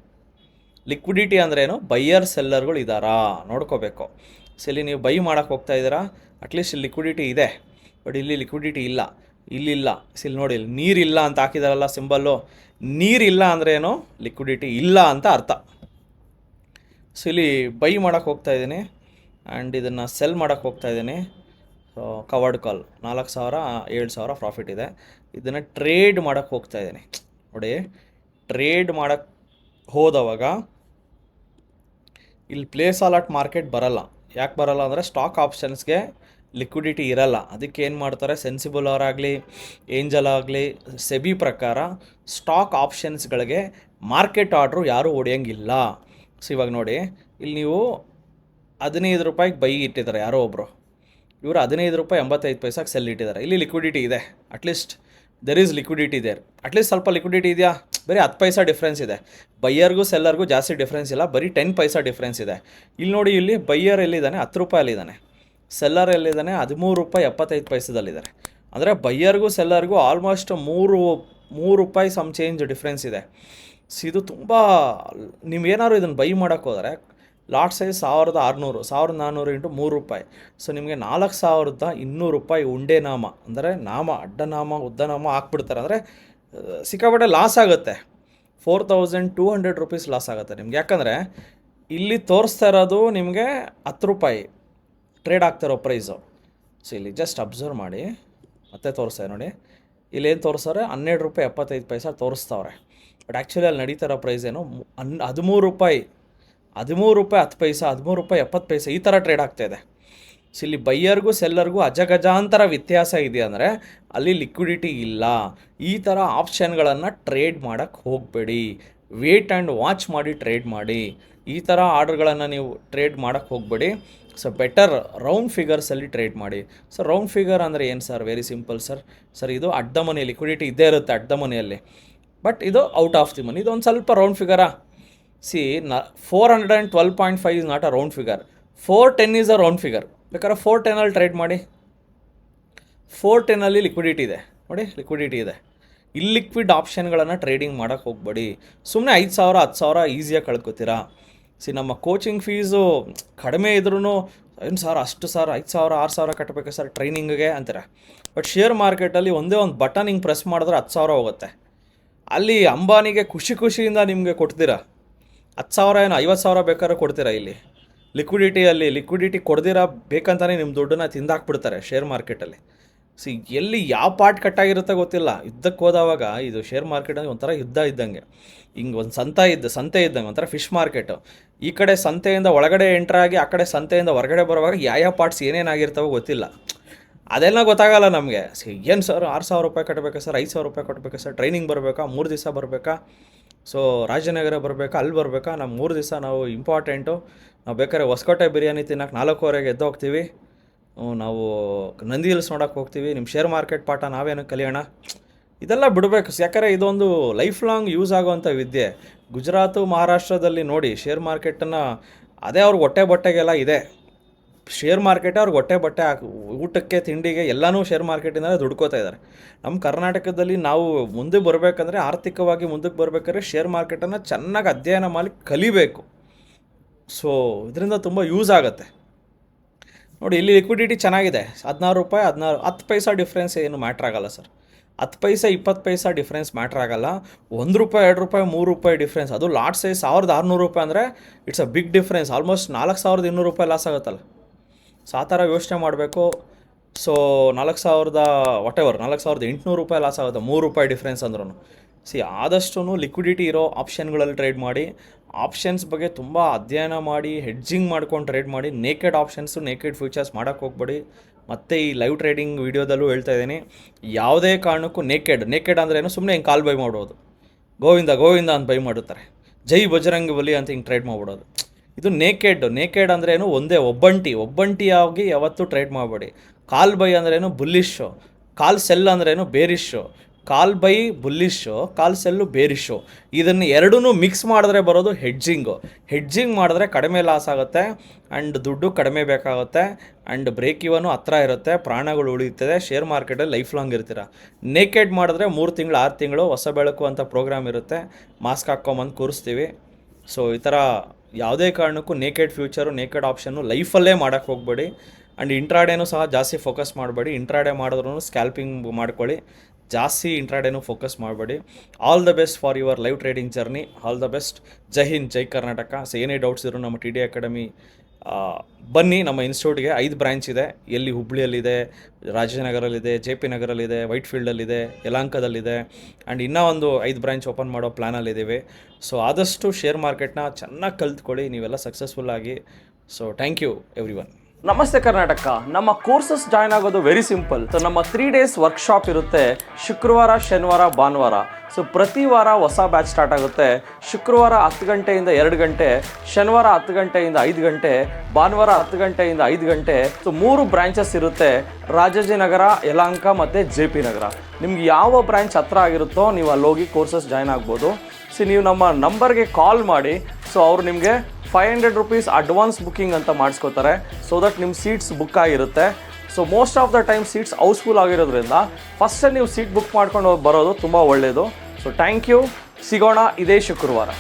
ಲಿಕ್ವಿಡಿಟಿ ಅಂದ್ರೇನು? ಬೈಯರ್ ಸೆಲ್ಲರ್ಗಳು ಇದ್ದಾರಾ ನೋಡ್ಕೋಬೇಕು. ಸೊ ಇಲ್ಲಿ ನೀವು ಬೈ ಮಾಡೋಕ್ಕೆ ಹೋಗ್ತಾ ಇದ್ದೀರಾ, ಅಟ್ಲೀಸ್ಟ್ ಇಲ್ಲಿ ಲಿಕ್ವಿಡಿಟಿ ಇದೆ, ಬಟ್ ಇಲ್ಲಿ ಲಿಕ್ವಿಡಿಟಿ ಇಲ್ಲ, ಇಲ್ಲಿಲ್ಲ. ಸೊ ಇಲ್ಲಿ ನೋಡಿ, ಇಲ್ಲಿ ನೀರಿಲ್ಲ ಅಂತ ಹಾಕಿದಾರಲ್ಲ ಸಿಂಬಲ್ಲು. ನೀರಿಲ್ಲ ಅಂದರೆ ಏನು? ಲಿಕ್ವಿಡಿಟಿ ಇಲ್ಲ ಅಂತ ಅರ್ಥ. ಸೊ ಇಲ್ಲಿ ಬೈ ಮಾಡೋಕ್ಕೆ ಹೋಗ್ತಾ ಇದ್ದೀನಿ, ಆ್ಯಂಡ್ ಇದನ್ನು ಸೆಲ್ ಮಾಡೋಕ್ಕೆ ಹೋಗ್ತಾ ಇದ್ದೀನಿ. ಸೊ ಕವರ್ಡ್ ಕಾಲ್ 4,000 7,000 ಪ್ರಾಫಿಟ್ ಇದೆ. ಇದನ್ನು ಟ್ರೇಡ್ ಮಾಡೋಕ್ಕೆ ಹೋಗ್ತಾ ಇದ್ದೀನಿ ನೋಡಿ. ಟ್ರೇಡ್ ಮಾಡೋಕ್ಕೆ ಹೋದವಾಗ ಇಲ್ಲಿ ಪ್ಲೇಸ್ ಅಲಾಟ್ ಮಾರ್ಕೆಟ್ ಬರಲ್ಲ. ಯಾಕೆ ಬರಲ್ಲ ಅಂದರೆ ಸ್ಟಾಕ್ ಆಪ್ಷನ್ಸ್ಗೆ ಲಿಕ್ವಿಡಿಟಿ ಇರಲ್ಲ. ಅದಕ್ಕೆ ಏನು ಮಾಡ್ತಾರೆ, ಸೆನ್ಸಿಬಲ್ ಅವರಾಗಲಿ ಏಂಜಲ್ ಆಗಲಿ ಸೆಬಿ ಪ್ರಕಾರ ಸ್ಟಾಕ್ ಆಪ್ಷನ್ಸ್ಗಳಿಗೆ ಮಾರ್ಕೆಟ್ ಆರ್ಡ್ರು ಯಾರೂ ಹೊಡೆಯೋಂಗಿಲ್ಲ. ಸೊ ಇವಾಗ ನೋಡಿ, ಇಲ್ಲಿ ನೀವು 15 ರೂಪಾಯಿಗೆ ಬೈ ಇಟ್ಟಿದ್ದಾರೆ ಯಾರೋ ಒಬ್ಬರು, ಇವರು 15 ರೂಪಾಯಿ 85 ಪೈಸಾಗೆ ಸೆಲ್ ಇಟ್ಟಿದ್ದಾರೆ. ಇಲ್ಲಿ ಲಿಕ್ವಿಡಿಟಿ ಇದೆ, at least there is liquidity there, at least ಸ್ವಲ್ಪ ಲಿಕ್ವಿಡಿಟಿ ಇದೆಯಾ? ಬರೀ 10 ಪೈಸಾ ಡಿಫ್ರೆನ್ಸ್ ಇದೆ. ಬೈಯರ್ಗೂ ಸೆಲ್ಲರ್ಗೂ ಜಾಸ್ತಿ ಡಿಫ್ರೆನ್ಸ್ ಇಲ್ಲ, ಬರೀ 10 ಪೈಸಾ ಡಿಫ್ರೆನ್ಸ್ ಇದೆ. ಇಲ್ಲಿ ನೋಡಿ, ಇಲ್ಲಿ ಬೈಯರ್ ಎಲ್ಲಿದ್ದಾನೆ 10 ರೂಪಾಯಲ್ಲಿದ್ದಾನೆ, ಸೆಲ್ಲರ್ ಎಲ್ಲಿದ್ದಾನೆ 13 ರೂಪಾಯಿ 75 ಪೈಸದಲ್ಲಿದ್ದಾರೆ. ಅಂದರೆ ಬೈಯರ್ಗೂ ಸೆಲ್ಲರ್ಗೂ ಆಲ್ಮೋಸ್ಟ್ 3 ರೂಪಾಯಿ ಸಮ್ ಚೇಂಜ್ ಡಿಫ್ರೆನ್ಸ್ ಇದೆ. ಸೊ ಇದು ತುಂಬ, ನೀವೇನಾದ್ರು ಇದನ್ನು ಬೈ ಮಾಡೋಕ್ಕೆ ಹೋದರೆ ಲಾಟ್ ಸೈಜ್ 1600, 1400 ಇಂಟು 3 ರೂಪಾಯಿ. ಸೊ ನಿಮಗೆ 4200 ರೂಪಾಯಿ ಉಂಡೆ ನಾಮ, ಅಂದರೆ ನಾಮ, ಅಡ್ಡನಾಮ ಉದ್ದನಾಮ ಹಾಕ್ಬಿಡ್ತಾರೆ. ಅಂದರೆ ಸಿಕ್ಕಾಪಟ್ಟೆ ಲಾಸ್ ಆಗುತ್ತೆ. 4200 ರೂಪೀಸ್ ಲಾಸ್ ಆಗುತ್ತೆ ನಿಮ್ಗೆ. ಯಾಕಂದರೆ ಇಲ್ಲಿ ತೋರಿಸ್ತಾ ಇರೋದು ನಿಮಗೆ 10 ರೂಪಾಯಿ ಟ್ರೇಡ್ ಆಗ್ತಿರೋ ಪ್ರೈಸು. ಸೊ ಇಲ್ಲಿ ಜಸ್ಟ್ ಅಬ್ಸರ್ವ್ ಮಾಡಿ, ಮತ್ತೆ ತೋರಿಸ್ತಾರೆ ನೋಡಿ, ಇಲ್ಲೇನು ತೋರಿಸ್ತಾರೆ 12 ರೂಪಾಯಿ 75 ಪೈಸಾ ತೋರಿಸ್ತಾವ್ರೆ. ಬಟ್ ಆ್ಯಕ್ಚುಲಿ ಅಲ್ಲಿ ನಡೀತಾರೋ ಪ್ರೈಸ್ ಏನು 13 ರೂಪಾಯಿ 10 ಪೈಸಾ, 13 ರೂಪಾಯಿ 70 ಪೈಸಾ, ಈ ಥರ ಟ್ರೇಡ್ ಆಗ್ತಾಯಿದೆ. ಸೊ ಇಲ್ಲಿ ಬೈಯರ್ಗೂ ಸೆಲ್ಲರ್ಗೂ ಅಜಗಜಾಂತರ ವ್ಯತ್ಯಾಸ ಇದೆ, ಅಂದರೆ ಅಲ್ಲಿ ಲಿಕ್ವಿಡಿಟಿ ಇಲ್ಲ. ಈ ಥರ ಆಪ್ಷನ್ಗಳನ್ನು ಟ್ರೇಡ್ ಮಾಡೋಕ್ಕೆ ಹೋಗಬೇಡಿ, ವೇಟ್ ಆ್ಯಂಡ್ ವಾಚ್ ಮಾಡಿ ಟ್ರೇಡ್ ಮಾಡಿ. ಈ ಥರ ಆರ್ಡ್ರ್ಗಳನ್ನು ನೀವು ಟ್ರೇಡ್ ಮಾಡೋಕ್ಕೆ ಹೋಗಬೇಡಿ. ಸೊ ಬೆಟರ್ ರೌಂಡ್ ಫಿಗರ್ಸಲ್ಲಿ ಟ್ರೇಡ್ ಮಾಡಿ. ಸೊ ರೌಂಡ್ ಫಿಗರ್ ಅಂದರೆ ಏನು ಸರ್? ವೆರಿ ಸಿಂಪಲ್ ಸರ್ ಇದು ಅಟ್ ದ ಮನಿ, ಲಿಕ್ವಿಡಿಟಿ ಇದ್ದೇ ಇರುತ್ತೆ ಅಟ್ ದ ಮನಿಯಲ್ಲಿ, ಬಟ್ ಇದು ಔಟ್ ಆಫ್ ದಿ ಮನಿ. ಇದೊಂದು ಸ್ವಲ್ಪ ರೌಂಡ್ ಫಿಗರಾ? See 412.5 is not a round figure, 410 is a round figure. ಬೇಕಾದ್ರೆ 410ಅಲ್ಲಿ ಟ್ರೇಡ್ ಮಾಡಿ. 410ಅಲ್ಲಿ ಲಿಕ್ವಿಡಿಟಿ ಇದೆ ನೋಡಿ, ಲಿಕ್ವಿಡಿಟಿ ಇದೆ. ಇಲ್ಲಿಕ್ವಿಡ್ ಆಪ್ಷನ್ಗಳನ್ನು ಟ್ರೇಡಿಂಗ್ ಮಾಡೋಕ್ಕೆ ಹೋಗಬೇಡಿ. ಸುಮ್ಮನೆ 5,000 10,000 ಈಸಿಯಾಗಿ ಕಳ್ಕೊತೀರಾ. ಸಿ ನಮ್ಮ ಕೋಚಿಂಗ್ ಫೀಸು ಕಡಿಮೆ ಇದ್ರೂ ಏನು ಸರ್ ಅಷ್ಟು ಸರ್ 5,000 6,000 ಕಟ್ಟಬೇಕು ಸರ್ ಟ್ರೈನಿಂಗಿಗೆ ಅಂತಾರೆ. ಬಟ್ ಶೇರ್ ಮಾರ್ಕೆಟಲ್ಲಿ ಒಂದೇ ಒಂದು ಬಟನ್ ಹಿಂಗೆ ಪ್ರೆಸ್ ಮಾಡಿದ್ರೆ 10,000 ಹೋಗುತ್ತೆ. ಅಲ್ಲಿ ಅಂಬಾನಿಗೆ ಖುಷಿಯಿಂದ ನಿಮಗೆ ಕೊಡ್ತೀರಾ 10,000 ಏನು 50,000 ಬೇಕಾದ್ರೂ ಕೊಡ್ತೀರಾ. ಇಲ್ಲಿ ಲಿಕ್ವಿಡಿಟಿ ಕೊಡ್ದಿರಾ ಬೇಕಂತಾನೆ ನಿಮ್ಮ ದುಡ್ಡನ್ನ ತಿಂದಾಕ್ಬಿಡ್ತಾರೆ ಶೇರ್ ಮಾರ್ಕೆಟಲ್ಲಿ. ಸಿ ಎಲ್ಲಿ ಯಾವ ಪಾರ್ಟ್ ಕಟ್ಟಾಗಿರುತ್ತೆ ಗೊತ್ತಿಲ್ಲ. ಯುದ್ಧಕ್ಕೆ ಹೋದವಾಗ ಇದು ಶೇರ್ ಮಾರ್ಕೆಟಲ್ಲಿ ಒಂಥರ ಯುದ್ಧ ಇದ್ದಂಗೆ, ಹಿಂಗೆ ಒಂದು ಸಂತೆ ಇದ್ದಂಗೆ, ಒಂಥರ ಫಿಶ್ ಮಾರ್ಕೆಟು. ಈ ಕಡೆ ಸಂತೆಯಿಂದ ಒಳಗಡೆ ಎಂಟ್ರಾಗಿ ಆ ಕಡೆ ಸಂತೆಯಿಂದ ಹೊರಗಡೆ ಬರುವಾಗ ಯಾವ ಪಾರ್ಟ್ಸ್ ಏನೇನಾಗಿರ್ತಾವೋ ಗೊತ್ತಿಲ್ಲ. ಅದೆಲ್ಲ ಗೊತ್ತಾಗಲ್ಲ ನಮಗೆ. ಏನು ಸರ್ 6,000 ರೂಪಾಯಿ ಕಟ್ಟಬೇಕಾ ಸರ್, 5,000 ರೂಪಾಯಿ ಕಟ್ಟಬೇಕಾ ಸರ್, ಟ್ರೈನಿಂಗ್ ಬರಬೇಕಾ, 3 ದಿವಸ ಬರಬೇಕಾ, ಸೊ ರಾಜನಗರ ಬರಬೇಕಾ, ಅಲ್ಲಿ ಬರಬೇಕಾ, ನಾವು 3 ದಿವಸ ನಾವು ಇಂಪಾರ್ಟೆಂಟು, ನಾವು ಬೇಕಾದ್ರೆ ಹೊಸಕೋಟೆ ಬಿರಿಯಾನಿ ತಿನ್ನೋಕೆ 4:15 ಎದ್ದು ಹೋಗ್ತೀವಿ, ನಾವು ನಂದಿ ಹಿಲ್ಸ್ ನೋಡೋಕೆ ಹೋಗ್ತೀವಿ, ನಿಮ್ಮ ಶೇರ್ ಮಾರ್ಕೆಟ್ ಪಾಠ ನಾವೇನು ಕಲಿಯೋಣ. ಇದೆಲ್ಲ ಬಿಡಬೇಕು. ಯಾಕಂದರೆ ಇದೊಂದು ಲೈಫ್ ಲಾಂಗ್ ಯೂಸ್ ಆಗೋವಂಥ ವಿದ್ಯೆ. ಗುಜರಾತು ಮಹಾರಾಷ್ಟ್ರದಲ್ಲಿ ನೋಡಿ ಶೇರ್ ಮಾರ್ಕೆಟನ್ನು, ಅದೇ ಅವ್ರಿಗೆ ಹೊಟ್ಟೆ ಬಟ್ಟೆಗೆಲ್ಲ ಇದೆ. ಶೇರ್ ಮಾರ್ಕೆಟ್ ಅವ್ರಿಗೆ ಹೊಟ್ಟೆ ಬಟ್ಟೆ ಊಟಕ್ಕೆ ತಿಂಡಿಗೆ ಎಲ್ಲನೂ ಶೇರ್ ಮಾರ್ಕೆಟಿಂದ ದುಡ್ಕೋತಾ ಇದ್ದಾರೆ. ನಮ್ಮ ಕರ್ನಾಟಕದಲ್ಲಿ ನಾವು ಮುಂದೆ ಬರಬೇಕಂದ್ರೆ, ಆರ್ಥಿಕವಾಗಿ ಮುಂದಕ್ಕೆ ಬರಬೇಕಾದ್ರೆ ಶೇರ್ ಮಾರ್ಕೆಟನ್ನು ಚೆನ್ನಾಗಿ ಅಧ್ಯಯನ ಮಾಡಿ ಕಲಿಬೇಕು. ಸೊ ಇದರಿಂದ ತುಂಬ ಯೂಸ್ ಆಗುತ್ತೆ. ನೋಡಿ ಇಲ್ಲಿ ಲಿಕ್ವಿಡಿಟಿ ಚೆನ್ನಾಗಿದೆ, 16 ರೂಪಾಯಿ 10 ಪೈಸಾ ಡಿಫ್ರೆನ್ಸ್ ಏನು ಮ್ಯಾಟ್ರ್ ಆಗಲ್ಲ ಸರ್. 10 ಪೈಸಾ 20 ಪೈಸಾ ಡಿಫ್ರೆನ್ಸ್ ಮ್ಯಾಟ್ರ್ ಆಗಲ್ಲ. 1 ರೂಪಾಯಿ 2 ರೂಪಾಯಿ 3 ರೂಪಾಯಿ ಡಿಫ್ರೆನ್ಸ್, ಅದು ಲಾಟ್ ಸೈಜ್ 1600 ರೂಪಾಯಿ ಅಂದರೆ it's a big difference. Almost 4,200 ರೂಪಾಯಿ ಲಾಸ್ ಆಗುತ್ತಲ್ಲ. ಸೊ ಆ ಥರ ಯೋಚನೆ ಮಾಡಬೇಕು. ಸೊ 4,800 ರೂಪಾಯಿ ಲಾಸ್ ಆಗುತ್ತೆ 3 ರೂಪಾಯಿ ಡಿಫ್ರೆನ್ಸ್ ಅಂದ್ರೂ. ಆದಷ್ಟು ಲಿಕ್ವಿಡಿಟಿ ಇರೋ ಆಪ್ಷನ್ಗಳಲ್ಲಿ ಟ್ರೇಡ್ ಮಾಡಿ. ಆಪ್ಷನ್ಸ್ ಬಗ್ಗೆ ತುಂಬ ಅಧ್ಯಯನ ಮಾಡಿ ಹೆಡ್ಜಿಂಗ್ ಮಾಡ್ಕೊಂಡು ಟ್ರೇಡ್ ಮಾಡಿ. ನೇಕೆಡ್ ಆಪ್ಷನ್ಸು ನೇಕೆಡ್ ಫ್ಯೂಚರ್ಸ್ ಮಾಡೋಕ್ಕೆ ಹೋಗ್ಬೇಡಿ. ಮತ್ತು ಈ ಲೈವ್ ಟ್ರೇಡಿಂಗ್ ವೀಡಿಯೋದಲ್ಲೂ ಹೇಳ್ತಾ ಇದ್ದೀನಿ, ಯಾವುದೇ ಕಾರಣಕ್ಕೂ ನೇಕೆಡ್ ಅಂದ್ರೇನು, ಸುಮ್ಮನೆ ಹಿಂಗೆ ಕಾಲ್ ಬೈ ಮಾಡೋದು, ಗೋವಿಂದ ಅಂತ ಬೈ ಮಾಡುತ್ತಾರೆ, ಜೈ ಬಜರಂಗಿ ಬಲಿ ಅಂತ ಹಿಂಗೆ ಟ್ರೇಡ್ ಮಾಡ್ಬಿಡೋದು. ಇದು ನೇಕೆಡ್ ಅಂದ್ರೇನು, ಒಬ್ಬಂಟಿಯಾಗಿ ಯಾವತ್ತೂ ಟ್ರೇಡ್ ಮಾಡಬೇಡಿ. ಕಾಲ್ ಬೈ ಅಂದ್ರೇನು ಬುಲ್ಲಿಶು, ಕಾಲ್ ಸೆಲ್ ಅಂದ್ರೇನು ಬೇರಿಶು. Call by ಬುಲ್ಲಿಶು, call cell ಬೇರಿಶು. ಇದನ್ನು ಎರಡೂ ಮಿಕ್ಸ್ ಮಾಡಿದ್ರೆ ಬರೋದು ಹೆಡ್ಜಿಂಗ್ ಮಾಡಿದ್ರೆ ಕಡಿಮೆ ಲಾಸ್ ಆಗುತ್ತೆ ಆ್ಯಂಡ್ ದುಡ್ಡು ಕಡಿಮೆ ಬೇಕಾಗುತ್ತೆ ಆ್ಯಂಡ್ ಬ್ರೇಕ್ ಇವನು ಹತ್ರ ಇರುತ್ತೆ, ಪ್ರಾಣಗಳು ಉಳಿಯುತ್ತದೆ. ಶೇರ್ ಮಾರ್ಕೆಟಲ್ಲಿ ಲೈಫ್ ಲಾಂಗ್ ಇರ್ತೀರ. ನೇಕೆಡ್ ಮಾಡಿದ್ರೆ 3 ತಿಂಗಳು 6 ತಿಂಗಳು ಹೊಸ ಬೆಳಕು ಅಂತ ಪ್ರೋಗ್ರಾಮ್ ಇರುತ್ತೆ, ಮಾಸ್ಕ್ ಹಾಕ್ಕೊಂಬಂದು ಕೂರಿಸ್ತೀವಿ. ಸೊ ಈ ಥರ ಯಾವುದೇ ಕಾರಣಕ್ಕೂ ನೇಕೆಡ್ ಫ್ಯೂಚರು ನೇಕೆಡ್ ಆಪ್ಷನ್ನು ಲೈಫಲ್ಲೇ ಮಾಡೋಕ್ಕೆ ಹೋಗಬೇಡಿ. ಆ್ಯಂಡ್ ಇಂಟ್ರಾಡೇನೂ ಸಹ ಜಾಸ್ತಿ ಫೋಕಸ್ ಮಾಡಬೇಡಿ. ಇಂಟ್ರಾಡೇ ಮಾಡಿದ್ರೂ ಸ್ಕ್ಯಾಲ್ಪಿಂಗ್ ಮಾಡ್ಕೊಳ್ಳಿ, ಜಾಸ್ತಿ ಇಂಟ್ರಾಡೇನೂ ಫೋಕಸ್ ಮಾಡಬೇಡಿ. All the best for your live trading journey. All the best. Jai Hind, Jai Karnataka. So ಏನೇ ಡೌಟ್ಸ್ ಇದ್ರು ನಮ್ಮ TD ಅಕಾಡೆಮಿ ಬನ್ನಿ ನಮ್ಮ ಇನ್ಸ್ಟಿಟ್ಯೂಟ್ಗೆ 5 ಬ್ರ್ಯಾಂಚ್ ಇದೆ. ಎಲ್ಲಿ ಹುಬ್ಳಿಯಲ್ಲಿದೆ, ರಾಜನಗರಲ್ಲಿದೆ, ಜೆ ಪಿ ನಗರಲ್ಲಿದೆ, ವೈಟ್ ಫೀಲ್ಡಲ್ಲಿದೆ, ಯಲಹಂಕದಲ್ಲಿದೆ ಆ್ಯಂಡ್ ಇನ್ನೂ ಒಂದು 5 ಬ್ರ್ಯಾಂಚ್ ಓಪನ್ ಮಾಡೋ ಪ್ಲ್ಯಾನಲ್ಲಿದ್ದೀವಿ. ಸೊ ಆದಷ್ಟು ಶೇರ್ ಮಾರ್ಕೆಟ್ನ ಚೆನ್ನಾಗಿ ಕಲ್ತ್ಕೊಳ್ಳಿ, ನೀವೆಲ್ಲ ಸಕ್ಸಸ್ಫುಲ್ಲಾಗಿ. So thank you everyone. ನಮಸ್ತೆ ಕರ್ನಾಟಕ. ನಮ್ಮ ಕೋರ್ಸಸ್ ಜಾಯ್ನ್ ಆಗೋದು ವೆರಿ ಸಿಂಪಲ್. ಸೊ ನಮ್ಮ 3 days ವರ್ಕ್ಶಾಪ್ ಇರುತ್ತೆ, ಶುಕ್ರವಾರ, ಶನಿವಾರ, ಭಾನುವಾರ. ಸೊ ಪ್ರತಿ ವಾರ ಹೊಸ ಬ್ಯಾಚ್ ಸ್ಟಾರ್ಟ್ ಆಗುತ್ತೆ. ಶುಕ್ರವಾರ 10 ಗಂಟೆಯಿಂದ 2 ಗಂಟೆ, ಶನಿವಾರ 10 ಗಂಟೆಯಿಂದ 5 ಗಂಟೆ, ಭಾನುವಾರ 10 ಗಂಟೆಯಿಂದ 5 ಗಂಟೆ. ಸೊ 3 ಬ್ರಾಂಚಸ್ ಇರುತ್ತೆ, ರಾಜಾಜಿನಗರ, ಯಲಹಂಕ ಮತ್ತು ಜೆ ಪಿ ನಗರ. ನಿಮ್ಗೆ ಯಾವ ಬ್ರಾಂಚ್ ಹತ್ರ ಆಗಿರುತ್ತೋ ನೀವು ಅಲ್ಲೋಗಿ ಕೋರ್ಸಸ್ ಜಾಯ್ನ್ ಆಗ್ಬೋದು. ಸೊ ನೀವು ನಮ್ಮ ನಂಬರ್ಗೆ ಕಾಲ್ ಮಾಡಿ, ಸೊ ಅವರು ನಿಮಗೆ 500 rupees ಅಡ್ವಾನ್ಸ್ ಬುಕ್ಕಿಂಗ್ ಅಂತ ಮಾಡಿಸ್ಕೋತಾರೆ. ಸೊ ದಟ್ ನಿಮ್ಮ ಸೀಟ್ಸ್ ಬುಕ್ ಆಗಿರುತ್ತೆ. So most of the time seats house full ಆಗಿರೋದ್ರಿಂದ ಫಸ್ಟೇ ನೀವು ಸೀಟ್ ಬುಕ್ ಮಾಡ್ಕೊಂಡು ಬರೋದು ತುಂಬ ಒಳ್ಳೆಯದು. So thank you. ಸಿಗೋಣ ಇದೇ ಶುಕ್ರವಾರ.